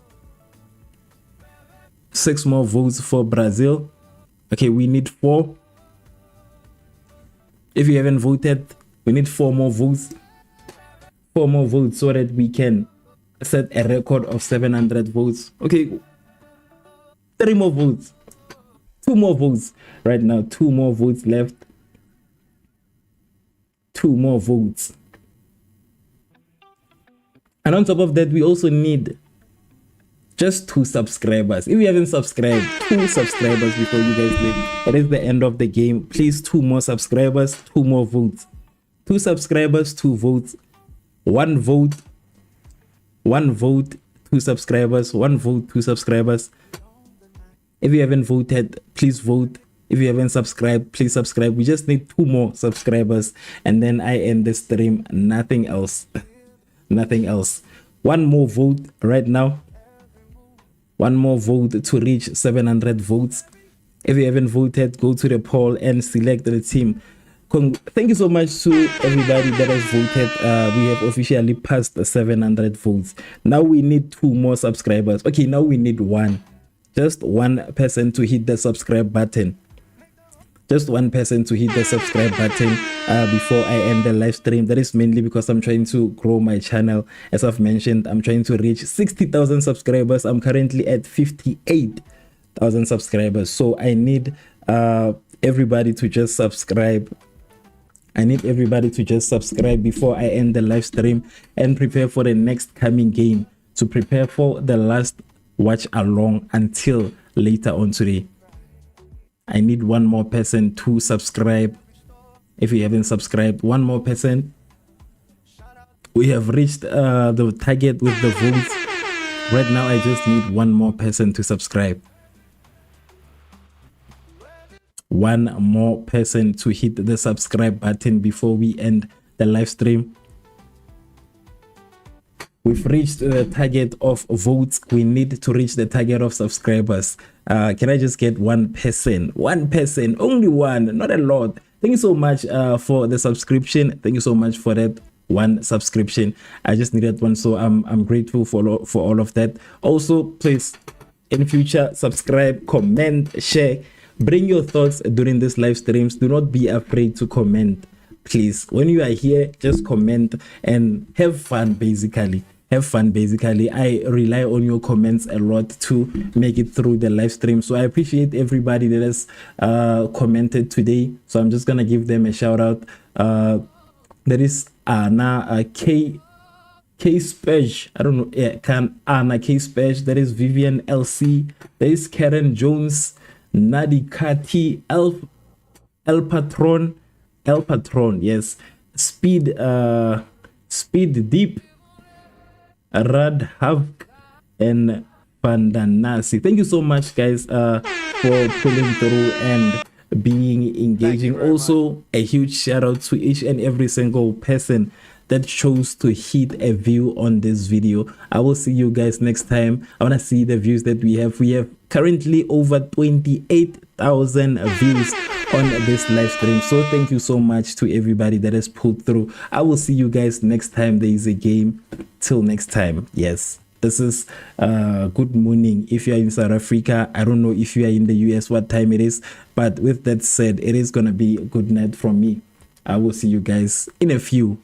votes for Brazil. Okay, we need 4. If you haven't voted, we need 4 more votes. 4 more votes so that we can set a record of 700 votes. Okay, 3 more votes. 2 more votes right now. 2 more votes left. 2 more votes. And on top of that, we also need just 2 subscribers. If you haven't subscribed, 2 subscribers before you guys leave. It is the end of the game. Please, 2 more subscribers, 2 more votes. 2 subscribers, 2 votes. 1 vote, 1 vote, 2 subscribers. 1 vote, 2 subscribers. If you haven't voted, please vote. If you haven't subscribed, please subscribe. We just need 2 more subscribers, and then I end the stream. Nothing else. Nothing else. 1 more vote right now. 1 more vote to reach 700 votes. If you haven't voted, go to the poll and select the team. Thank you so much to everybody that has voted. We have officially passed the 700 votes. Now we need 2 more subscribers. Okay, now we need 1. Just 1 person to hit the subscribe button. Just 1 person to hit the subscribe button before I end the live stream. That is mainly because I'm trying to grow my channel. As I've mentioned, I'm trying to reach 60,000 subscribers. I'm currently at 58,000 subscribers. So I need everybody to just subscribe. I need everybody to just subscribe before I end the live stream and prepare for the next coming game, to prepare for the last watch along until later on today. I need 1 more person to subscribe. if you haven't subscribed. One more person. We have reached the target with the votes. Right now I just need one more person to subscribe. One more person to hit the subscribe button before we end the live stream. We've reached the target of votes. We need to reach the target of subscribers. Can I just get one person? One person, only one, not a lot. Thank you so much for the subscription. Thank you so much for that one subscription. I just needed one, so I'm grateful for all of that. Also, please, in future, subscribe, comment, share. Bring your thoughts during these live streams. Do not be afraid to comment, please. When you are here, just comment and have fun, basically. Have fun, basically. I rely on your comments a lot to make it through the live stream. So I appreciate everybody that has commented today. So I'm just gonna give them a shout out. There is Anna K Spage. I don't know. Yeah, Anna K Spage. There is Vivian LC. There is Karen Jones, Nadikati, El Patron, yes. Speed Deep, Rad Havk, and Pandanasi. Thank you so much, guys, for pulling through and being engaging. Also, a huge shout out to each and every single person that chose to hit a view on this video. I will see you guys next time. I want to see the views that we have. We have currently over 28,000 views on this live stream. So thank you so much to everybody that has pulled through. I will see you guys next time there is a game. Till next time. Yes, this is good morning if you are in South Africa. I don't know if you are in the US what time it is, but with that said, it is gonna be a good night from me. I will see you guys in a few.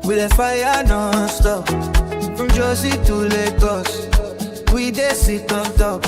With a fire non-stop, from Jersey to Lagos, we dey sit on top.